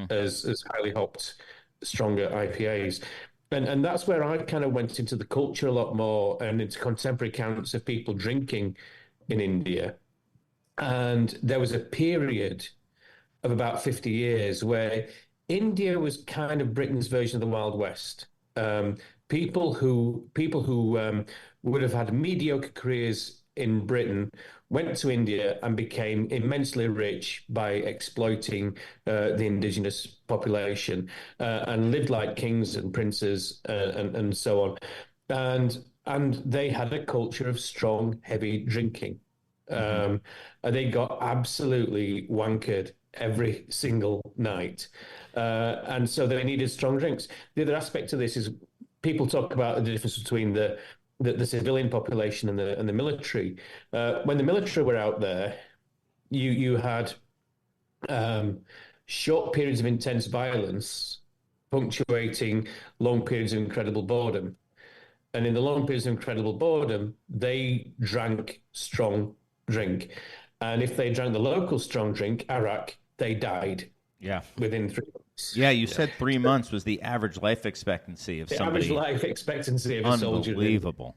as highly hopped, stronger IPAs? And that's where I kind of went into the culture a lot more and into contemporary accounts of people drinking in India. And there was a period of about 50 years where India was kind of Britain's version of the Wild West. People who would have had mediocre careers in Britain went to India and became immensely rich by exploiting the indigenous population and lived like kings and princes and so on. And and they had a culture of strong, heavy drinking. And they got absolutely wankered every single night. And so they needed strong drinks. The other aspect of this is people talk about the difference between the civilian population and the military. When the military were out there, you had short periods of intense violence punctuating long periods of incredible boredom. And in the long periods of incredible boredom, they drank strong drink. And if they drank the local strong drink, arak, they died. Yeah. Within 3 months. Yeah, you said 3 months was the average life expectancy of somebody. The average life expectancy of a soldier. Unbelievable.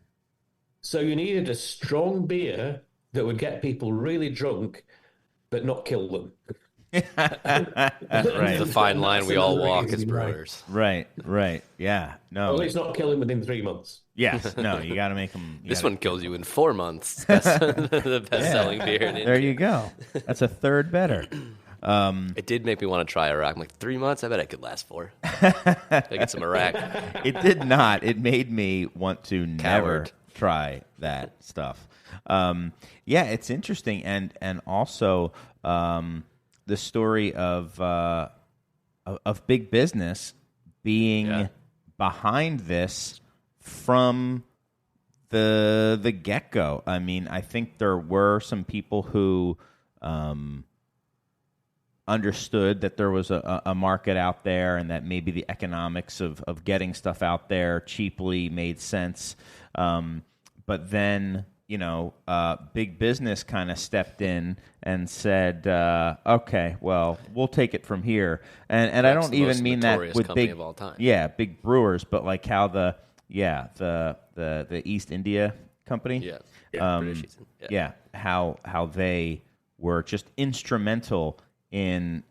So you needed a strong beer that would get people really drunk, but not kill them. Right. The fine line we all walk as brewers. Right. Yeah. No. Well, it's not killing within 3 months. Yes. No, you got to make them. This one kills you in 4 months. The best-selling beer in India. There you go. That's a third better. It did make me want to try Iraq. I'm like, 3 months? I bet I could last 4. I get some Iraq. It did not. It made me want to never Coward. try that stuff. Yeah, it's interesting, and also the story of big business being behind this from the get-go. I mean, I think there were some people who understood that there was a market out there and that maybe the economics of getting stuff out there cheaply made sense. But then, big business kind of stepped in and said, okay, well, we'll take it from here. And I don't even mean that with big, of all time. Yeah, big brewers, but like how the East India Company, British East India. how they were just instrumental in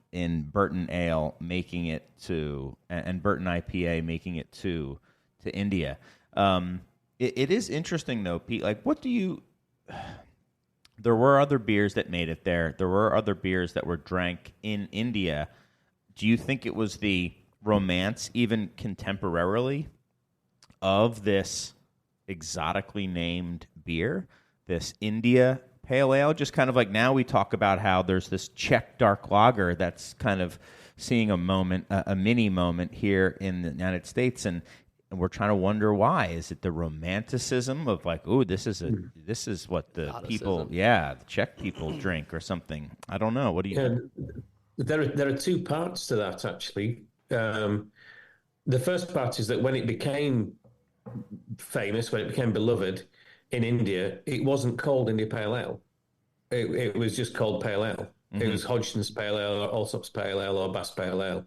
Burton Ale making it to, and Burton IPA making it to India. It is interesting though, Pete. Like, what do you? There were other beers that made it there. There were other beers that were drank in India. Do you think it was the romance, even contemporarily, of this exotically named beer, this India Pale Ale? Just kind of like now we talk about how there's this Czech dark lager that's kind of seeing a moment, a mini moment here in the United States, and we're trying to wonder why. Is it the romanticism of like, oh, this is what the people, the Czech people drink or something? I don't know. What do you think? There are two parts to that, actually. The first part is that when it became famous, when it became beloved in India, it wasn't called India Pale Ale. It was just called Pale Ale. Mm-hmm. It was Hodgson's Pale Ale or Allsop's Pale Ale or Bass Pale Ale.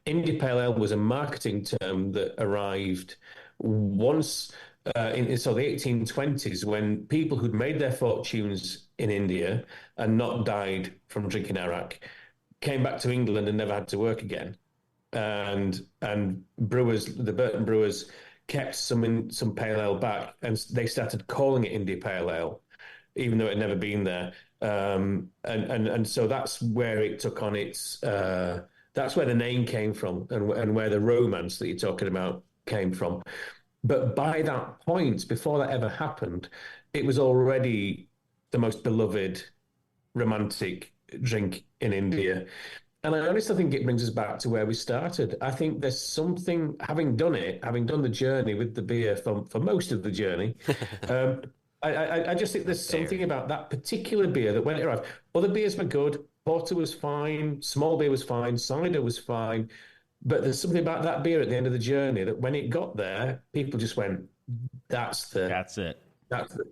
India Pale Ale was a marketing term that arrived once in the 1820s, when people who'd made their fortunes in India and not died from drinking arak came back to England and never had to work again. And brewers, the Burton brewers, kept some pale ale back, and they started calling it India Pale Ale, even though it had never been there. And so that's where it took on its. That's where the name came from, and where the romance that you're talking about came from. But by that point, before that ever happened, it was already the most beloved romantic drink in India. And I honestly think it brings us back to where we started. I think there's something, having done the journey with the beer for most of the journey, I just think there's something about that particular beer that when it arrived, other beers were good, porter was fine, small beer was fine, cider was fine, but there's something about that beer at the end of the journey that when it got there, people just went, that's it. That's the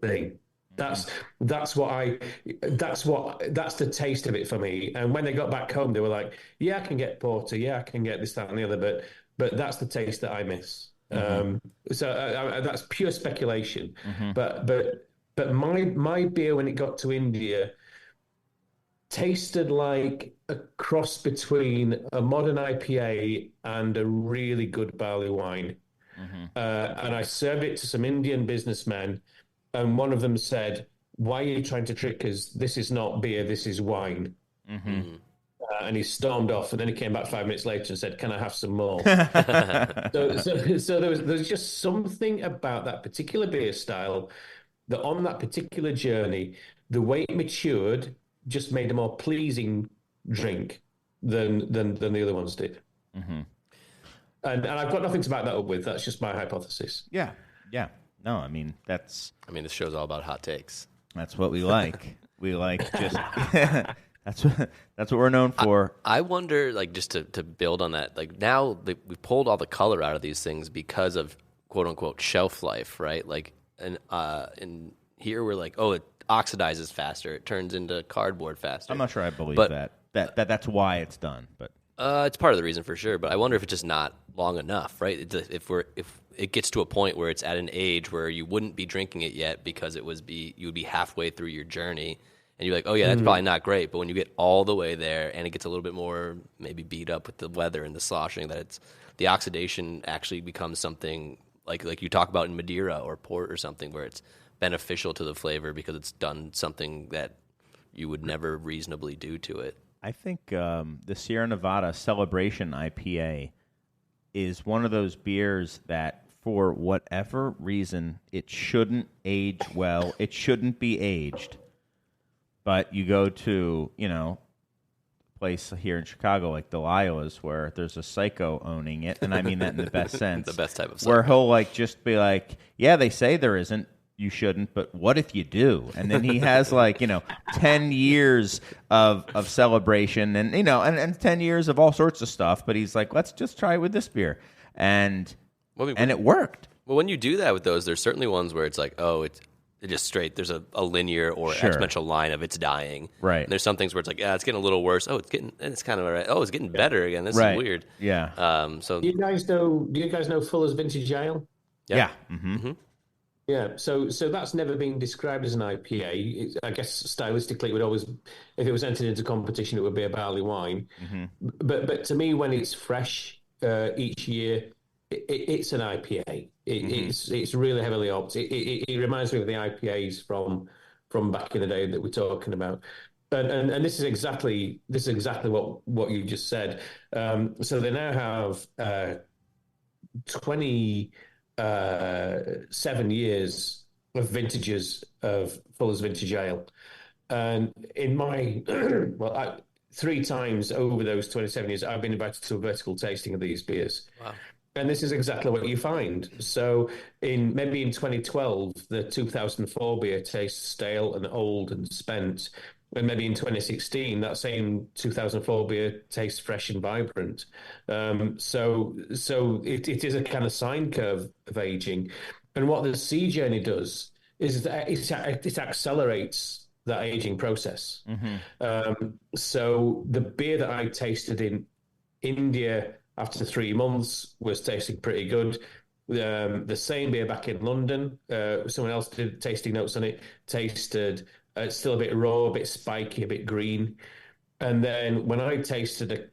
thing. That's the taste of it for me. And when they got back home, they were like, yeah, I can get porter, yeah, I can get this, that, and the other, but that's the taste that I miss. Mm-hmm. So that's pure speculation. Mm-hmm. But my beer when it got to India tasted like a cross between a modern IPA and a really good barley wine. Mm-hmm. And I served it to some Indian businessmen, and one of them said, "Why are you trying to trick us? This is not beer, this is wine." Mm-hmm. and he stormed off, and then he came back 5 minutes later and said, "Can I have some more?" So there was just something about that particular beer style that on that particular journey, the way it matured just made a more pleasing drink than the other ones did. Mm-hmm. And I've got nothing to back that up with. That's just my hypothesis. Yeah. No, I mean this show's all about hot takes. That's what we like. We like just that's what we're known for. I wonder, like, just to build on that, like now we pulled all the color out of these things because of quote unquote shelf life, right? Like, and here we're like, oh, it oxidizes faster, it turns into cardboard faster. I'm not sure I believe that's why it's done, but it's part of the reason for sure. But I wonder if it's just not long enough, right? If it gets to a point where it's at an age where you wouldn't be drinking it yet because you would be halfway through your journey, and you're like, oh yeah, that's probably not great. But when you get all the way there and it gets a little bit more maybe beat up with the weather and the sloshing, that the oxidation actually becomes something like you talk about in Madeira or port or something, where it's beneficial to the flavor because it's done something that you would never reasonably do to it. I think the Sierra Nevada Celebration IPA is one of those beers that, for whatever reason, it shouldn't age well. It shouldn't be aged. But you go to, a place here in Chicago like Delilah's where there's a psycho owning it, and I mean that in the best sense. The best type of psycho. Where he'll just be like, yeah, they say there isn't. You shouldn't, but what if you do? And then he has 10 years of celebration and, and 10 years of all sorts of stuff. But he's like, let's just try it with this beer. And it worked. Well, when you do that with those, there's certainly ones where it's like, oh, it's just straight. There's a linear or exponential line of it's dying. Right. And there's some things where it's like, yeah, it's getting a little worse. Oh, it's kind of all right. Oh, it's getting better again. This is weird. Yeah. So do you guys know Fuller's Vintage Ale? Yeah. Mm-hmm. Mm-hmm. Yeah, so that's never been described as an IPA. I guess stylistically, it would always, if it was entered into competition, it would be a barley wine. Mm-hmm. But to me, when it's fresh each year, it's an IPA. It's really heavily hopped. It reminds me of the IPAs from back in the day that we're talking about. And this is exactly what you just said. So they now have 7 years of vintages of Fuller's Vintage Ale. And in my, 3 times over those 27 years, I've been invited to a vertical tasting of these beers. Wow. And this is exactly what you find. So in 2012, the 2004 beer tastes stale and old and spent. And maybe in 2016, that same 2004 beer tastes fresh and vibrant. So it is a kind of sine curve of aging. And what the sea journey does is that it accelerates that aging process. Mm-hmm. So the beer that I tasted in India after 3 months was tasting pretty good. The same beer back in London, someone else did tasting notes on it, tasted it's still a bit raw, a bit spiky, a bit green. And then when I tasted a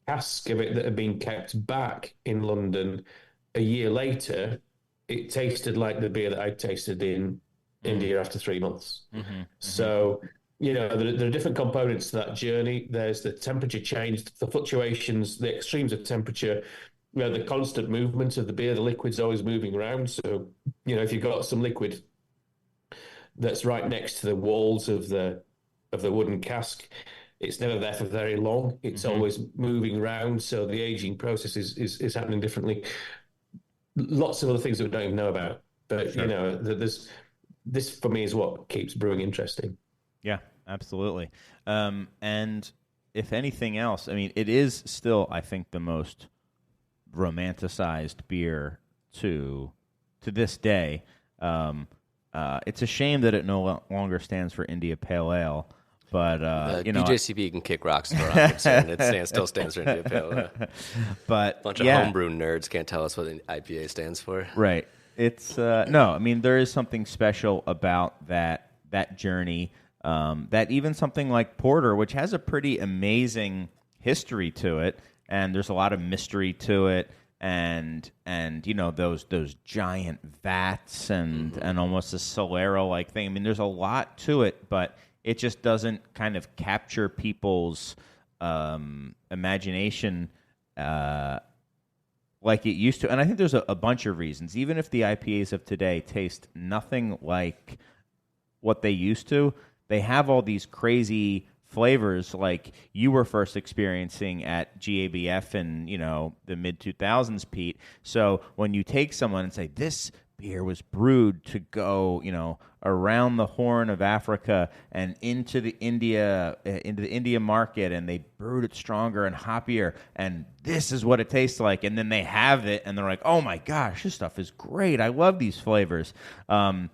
cask of it that had been kept back in London a year later, it tasted like the beer that I tasted in India after 3 months. Mm-hmm, mm-hmm. So, there are different components to that journey. There's the temperature change, the fluctuations, the extremes of temperature, the constant movement of the beer. The liquid's always moving around. So, if you've got some liquid that's right next to the walls of the wooden cask, it's never there for very long. It's always moving around, so the aging process is happening differently. Lots of other things that we don't even know about, but sure. This for me is what keeps brewing interesting. Yeah, absolutely. And if anything else, it is still, I think, the most romanticized beer to this day. It's a shame that it no longer stands for India Pale Ale, but BJCP can kick rocks as far as I'm concerned. It still stands for India Pale Ale. But a bunch of homebrew nerds can't tell us what the IPA stands for. Right. It's there is something special about that journey. That even something like porter, which has a pretty amazing history to it, and there's a lot of mystery to it. And those giant vats and almost a Solero like thing. There's a lot to it, but it just doesn't kind of capture people's imagination like it used to. And I think there's a bunch of reasons. Even if the IPAs of today taste nothing like what they used to, they have all these crazy flavors like you were first experiencing at GABF in, the mid-2000s, Pete. So when you take someone and say, this beer was brewed to go, around the Horn of Africa and into the India market, and they brewed it stronger and hoppier, and this is what it tastes like. And then they have it, and they're like, oh my gosh, this stuff is great. I love these flavors. What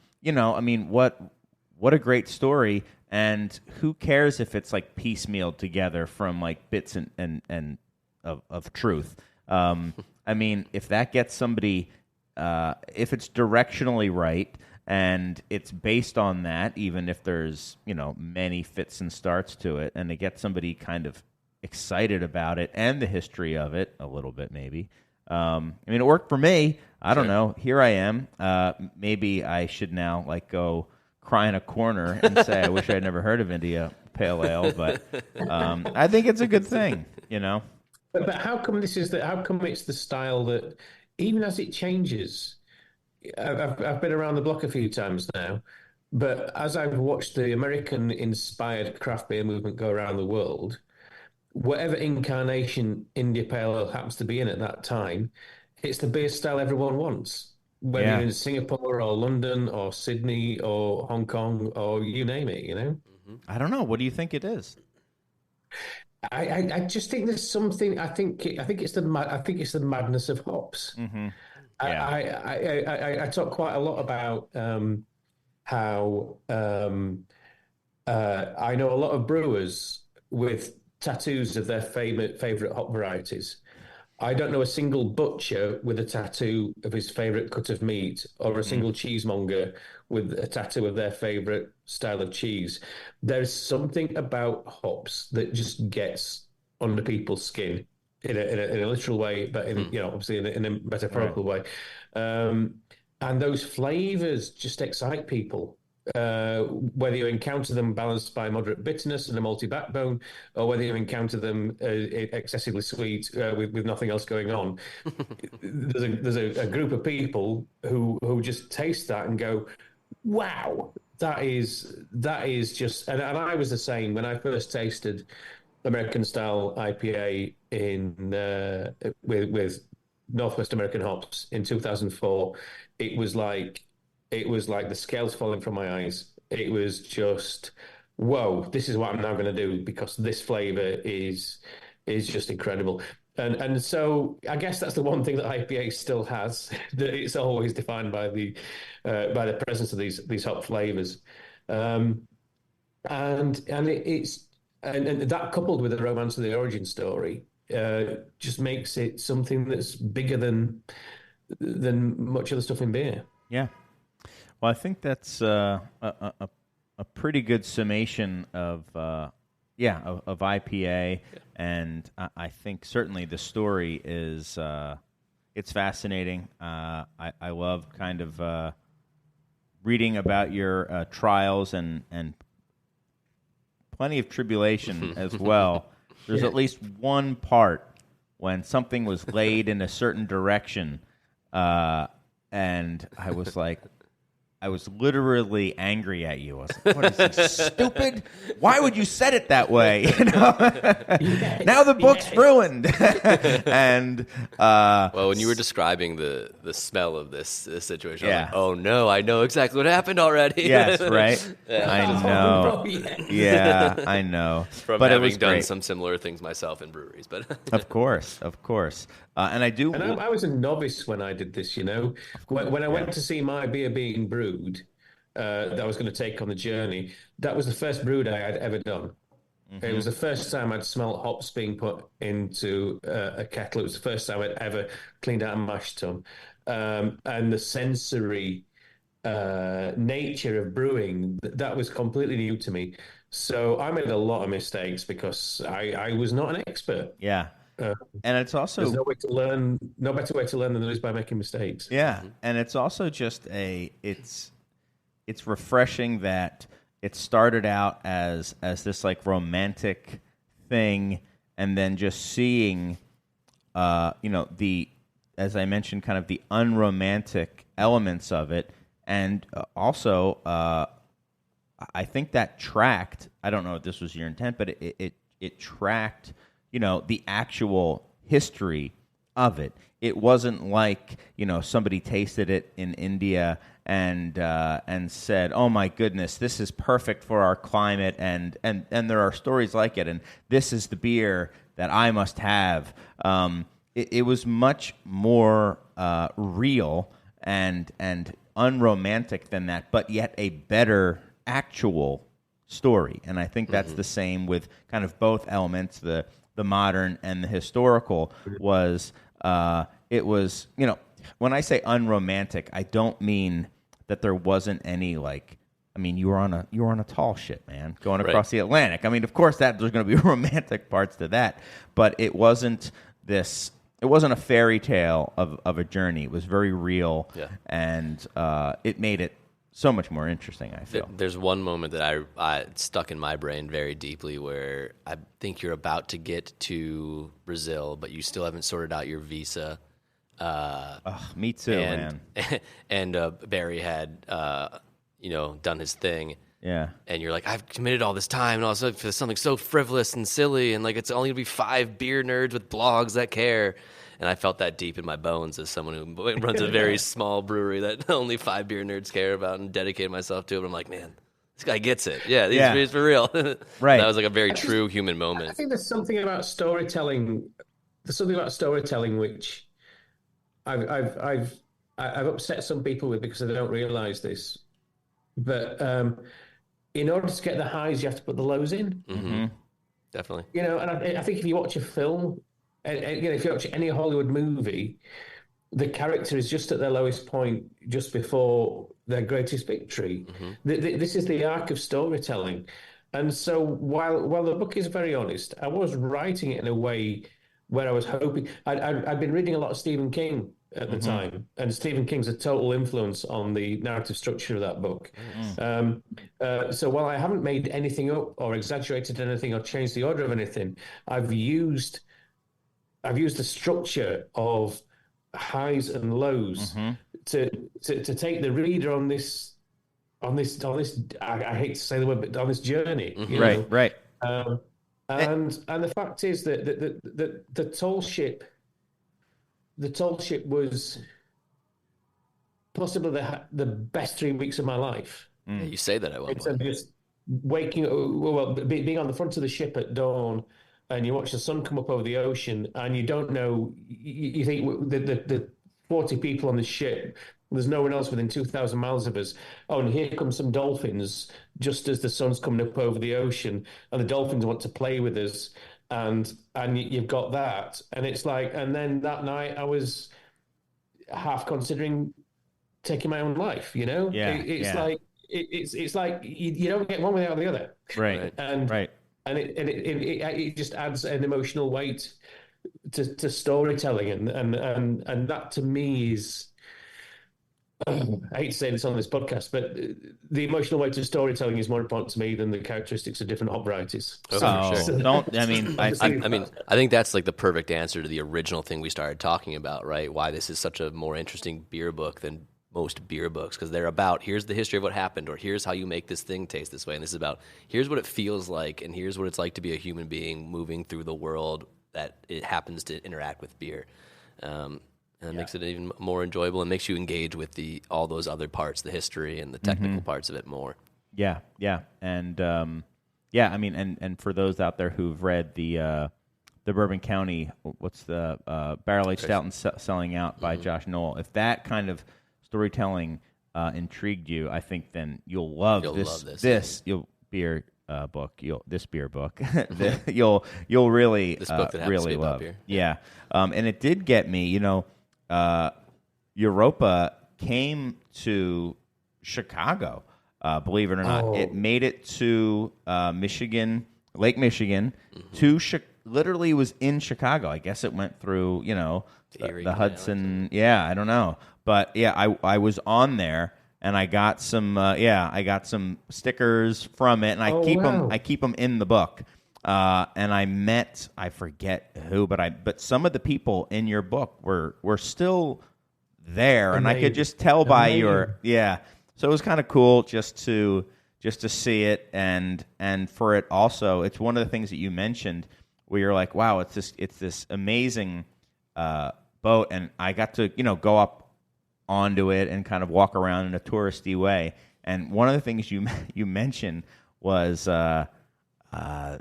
a great story. And who cares if it's like piecemealed together from like bits and of truth? If that gets somebody, if it's directionally right and it's based on that, even if there's many fits and starts to it, and it gets somebody kind of excited about it and the history of it a little bit, maybe. It worked for me. I don't know. Here I am. Maybe I should now go cry in a corner and say, I wish I'd never heard of India Pale Ale, but I think it's a good thing, But how come how come it's the style that, even as it changes, I've been around the block a few times now, but as I've watched the American-inspired craft beer movement go around the world, whatever incarnation India Pale Ale happens to be in at that time, it's the beer style everyone wants. Whether you're in Singapore or London or Sydney or Hong Kong or you name it, I don't know. What do you think it is? I just think there's something. I think it's the madness of hops. Mm-hmm. Yeah. I talk quite a lot about how I know a lot of brewers with tattoos of their favorite hop varieties. I don't know a single butcher with a tattoo of his favorite cut of meat, or a single cheesemonger with a tattoo of their favorite style of cheese. There's something about hops that just gets under people's skin in a literal way, but obviously in a metaphorical way. And those flavors just excite people. Whether you encounter them balanced by moderate bitterness and a malty backbone, or whether you encounter them excessively sweet with nothing else going on, there's a group of people who just taste that and go, "Wow, that is just." And I was the same when I first tasted American style IPA with Northwest American hops in 2004. It was like the scales falling from my eyes. It was just, whoa, this is what I'm now going to do, because this flavor is just incredible. And so I guess that's the one thing that IPA still has, that it's always defined by the presence of these hop flavors. And that, coupled with the romance of the origin story, just makes it something that's bigger than much of the stuff in beer. Yeah. Well, I think that's a pretty good summation of IPA, and I think certainly the story is it's fascinating. I love kind of reading about your trials and plenty of tribulation as well. There's at least one part when something was laid in a certain direction, and I was like, I was literally angry at you. I was like, what is this, stupid? Why would you set it that way? Yes, now the book's ruined. And well, when you were describing the smell of this situation, I was like, oh no, I know exactly what happened already. Yes, right? Yeah. I know. Yeah, I know. From having done some similar things myself in breweries. But Of course. And I do. And I was a novice when I did this, When I went to see my beer being brewed, that I was going to take on the journey, that was the first brew day I'd ever done. Mm-hmm. It was the first time I'd smelt hops being put into a kettle. It was the first time I'd ever cleaned out a mash tun. And the sensory nature of brewing, that was completely new to me. So I made a lot of mistakes because I was not an expert. Yeah. And it's also there's no better way to learn than it is by making mistakes. Yeah, and it's also just it's refreshing that it started out as this like romantic thing, and then just seeing, as I mentioned, kind of the unromantic elements of it, and also I think that tracked. I don't know if this was your intent, but it tracked, the actual history of it. It wasn't like, somebody tasted it in India and said, "Oh my goodness, this is perfect for our climate," and there are stories like it, and this is the beer that I must have. It was much more real and unromantic than that, but yet a better actual story. And I think that's the same with kind of both elements, the modern and the historical. It was, when I say unromantic, I don't mean that there wasn't any you were on a tall ship, man, going across the Atlantic. I mean, of course that there's going to be romantic parts to that, but it wasn't a fairy tale of a journey. It was very real, and it made it so much more interesting, I feel. There's one moment that I stuck in my brain very deeply where I think you're about to get to Brazil, but you still haven't sorted out your visa. Me too, man. And Barry had, done his thing. Yeah. And you're like, I've committed all this time and all this for something so frivolous and silly, and it's only going to be 5 beer nerds with blogs that care. And I felt that deep in my bones as someone who runs a very small brewery that only 5 beer nerds care about, and dedicated myself to it. But I'm like, man, this guy gets it. Yeah, these beers for real. Right. That was a very true human moment. I think there's something about storytelling. Which I've upset some people with because they don't realize this. But in order to get the highs, you have to put the lows in. Mm-hmm. Definitely. And I think if you watch a film, if you watch any Hollywood movie, the character is just at their lowest point just before their greatest victory. Mm-hmm. This is the arc of storytelling. And so while the book is very honest, I was writing it in a way where I was hoping... I'd been reading a lot of Stephen King at the time, and Stephen King's a total influence on the narrative structure of that book. So while I haven't made anything up or exaggerated anything or changed the order of anything, I've used the structure of highs and lows to take the reader on this. I hate to say the word, but on this journey. Right. And the fact is that the tall ship was possibly the best 3 weeks of my life. Yeah, you say that I will. Instead of just waking up, being on the front of the ship at dawn, and you watch the sun come up over the ocean, and you don't know. You think the 40 people on the ship. There's no one else within 2,000 miles of us. Oh, and here come some dolphins just as the sun's coming up over the ocean, and the dolphins want to play with us. And you've got that. And it's like, and then that night I was half considering taking my own life, Yeah. It's like you don't get one without the other. Right. And it just adds an emotional weight to storytelling. And that to me is, I hate to say this on this podcast, but the emotional weight of storytelling is more important to me than the characteristics of different hop varieties. For sure. I think that's the perfect answer to the original thing we started talking about, right? Why this is such a more interesting beer book than most beer books, because they're about, here's the history of what happened, or here's how you make this thing taste this way, and this is about, here's what it feels like, and here's what it's like to be a human being moving through the world that it happens to interact with beer. And it makes it even more enjoyable and makes you engage with all those other parts, the history and the technical parts of it more. Yeah. And and for those out there who've read the Bourbon County, what's the Barrel Aged Stout and Selling Out by Josh Noel, if that kind of storytelling intrigued you, I think then you'll love this beer book. This beer book. You'll really this book that really to love. Beer. Yeah. And it did get me. Europa came to Chicago. Believe it or not, it made it to Michigan, Lake Michigan, to literally was in Chicago. I guess it went through the Hudson. Yeah, I don't know, but yeah, I was on there. And I got some stickers from it, and I keep them in the book. and I forget who, but some of the people in your book were still there, and I could just tell by your So it was kind of cool just to see it, and for it also, it's one of the things that you mentioned where you're like, wow, it's this amazing boat, and I got to go up onto it and kind of walk around in a touristy way. And one of the things you mentioned was this. I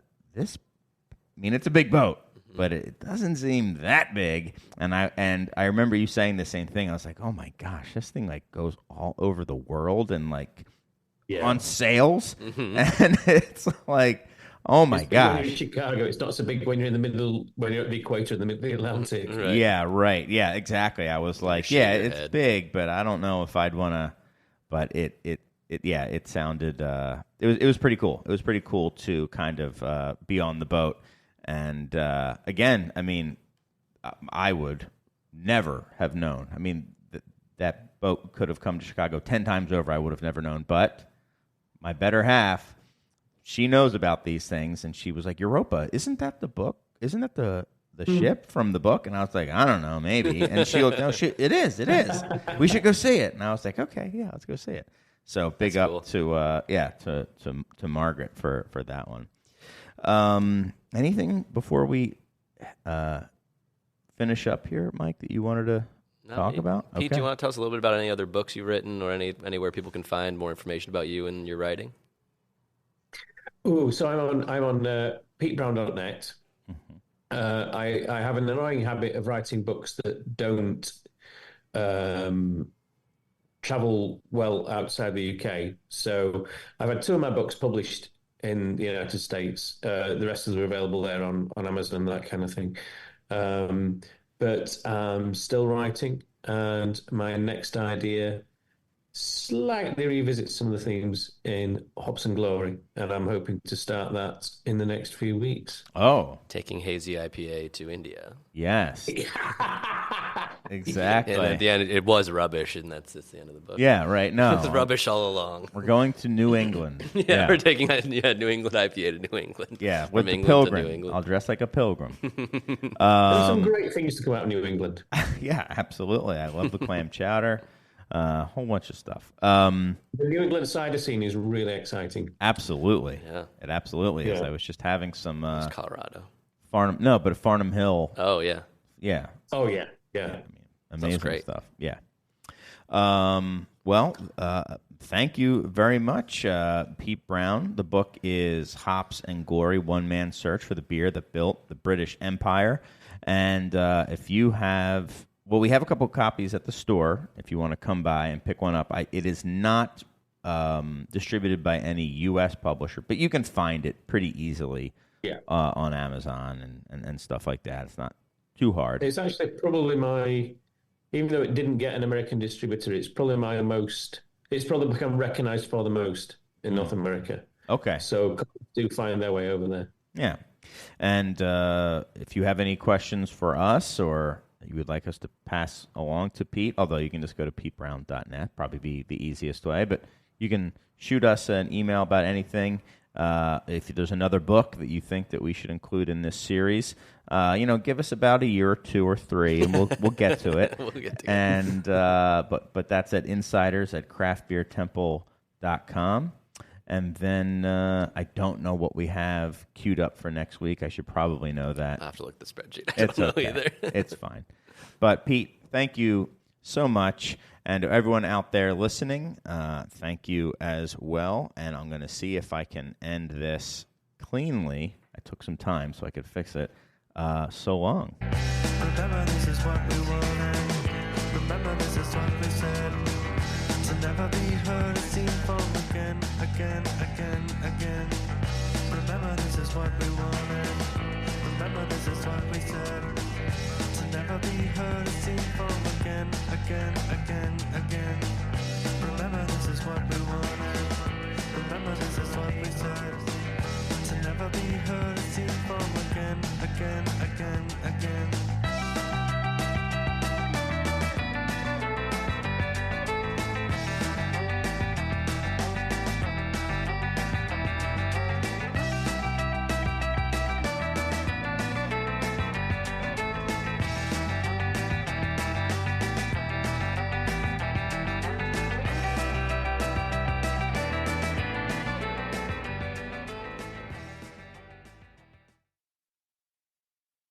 mean, it's a big boat, but it doesn't seem that big. And I remember you saying the same thing. I was like, oh my gosh, this thing like goes all over the world and like on sails, and it's like, oh my gosh. When you're in Chicago, it's not so big when you're in the middle, when you're at the equator in the middle of the Atlantic. Right. Yeah, right. Yeah, exactly. I was like, it's big, but I don't know if I'd want to. But it sounded. It was pretty cool. It was pretty cool to kind of be on the boat. And again, I mean, I would never have known. I mean, that boat could have come to Chicago 10 times over. I would have never known. But my better half, she knows about these things, and she was like, Europa, isn't that the book? Isn't that the ship from the book? And I was like, I don't know, maybe. And she looked, no, it is. We should go see it. And I was like, okay, yeah, let's go see it. So big That's up cool. to Margaret for that one. Anything before we finish up here, Mike, that you wanted to talk about? Pete, do you want to tell us a little bit about any other books you've written or anywhere people can find more information about you and your writing? Oh, so I'm on PeteBrown.net. I have an annoying habit of writing books that don't travel well outside the UK. So I've had 2 of my books published in the United States. The rest of them are available there on Amazon and that kind of thing. But I'm still writing, and my next idea slightly revisits some of the themes in Hops and Glory, and I'm hoping to start that in the next few weeks. Oh. Taking hazy IPA to India. Yes. Exactly. And at the end, it was rubbish, and that's the end of the book. Yeah, right. No. It's rubbish all along. We're going to New England. We're taking New England IPA to New England. Yeah, with the pilgrim. I'll dress like a pilgrim. There's some great things to come out of New England. Yeah, absolutely. I love the clam chowder. A whole bunch of stuff. The New England cider scene is really exciting. Absolutely. Yeah. It absolutely is. I was just having some... it's Colorado. Farnham Hill. Oh, yeah. Yeah. Oh, yeah. Yeah. Amazing stuff. Yeah. Well, thank you very much, Pete Brown. The book is Hops and Glory, One Man's Search for the Beer That Built the British Empire. And if you have... Well, we have a couple copies at the store if you want to come by and pick one up. It is not distributed by any U.S. publisher, but you can find it pretty easily on Amazon and stuff like that. It's not too hard. It's actually probably even though it didn't get an American distributor, it's probably become recognized for the most in North America. Okay. So do find their way over there. Yeah. And if you have any questions for us or you would like us to pass along to Pete, although you can just go to petebrown.net, probably be the easiest way, but you can shoot us an email about anything. If there's another book that you think that we should include in this series, give us about a year or 2 or 3, and we'll get to it. We'll get to it. And but that's at insiders@craftbeertemple.com. And then I don't know what we have queued up for next week. I should probably know that. I have to look at the spreadsheet. I don't know either. It's fine. But, Pete, thank you so much. And to everyone out there listening, thank you as well. And I'm going to see if I can end this cleanly. I took some time so I could fix it. So long. Remember, this is what we wanted. Remember, this is what we said. To never be heard or seen from again. Remember, this is what we wanted. Remember, this is what we said. To never be heard or seen from again. Remember, this is what we wanted. Remember, this is what we said.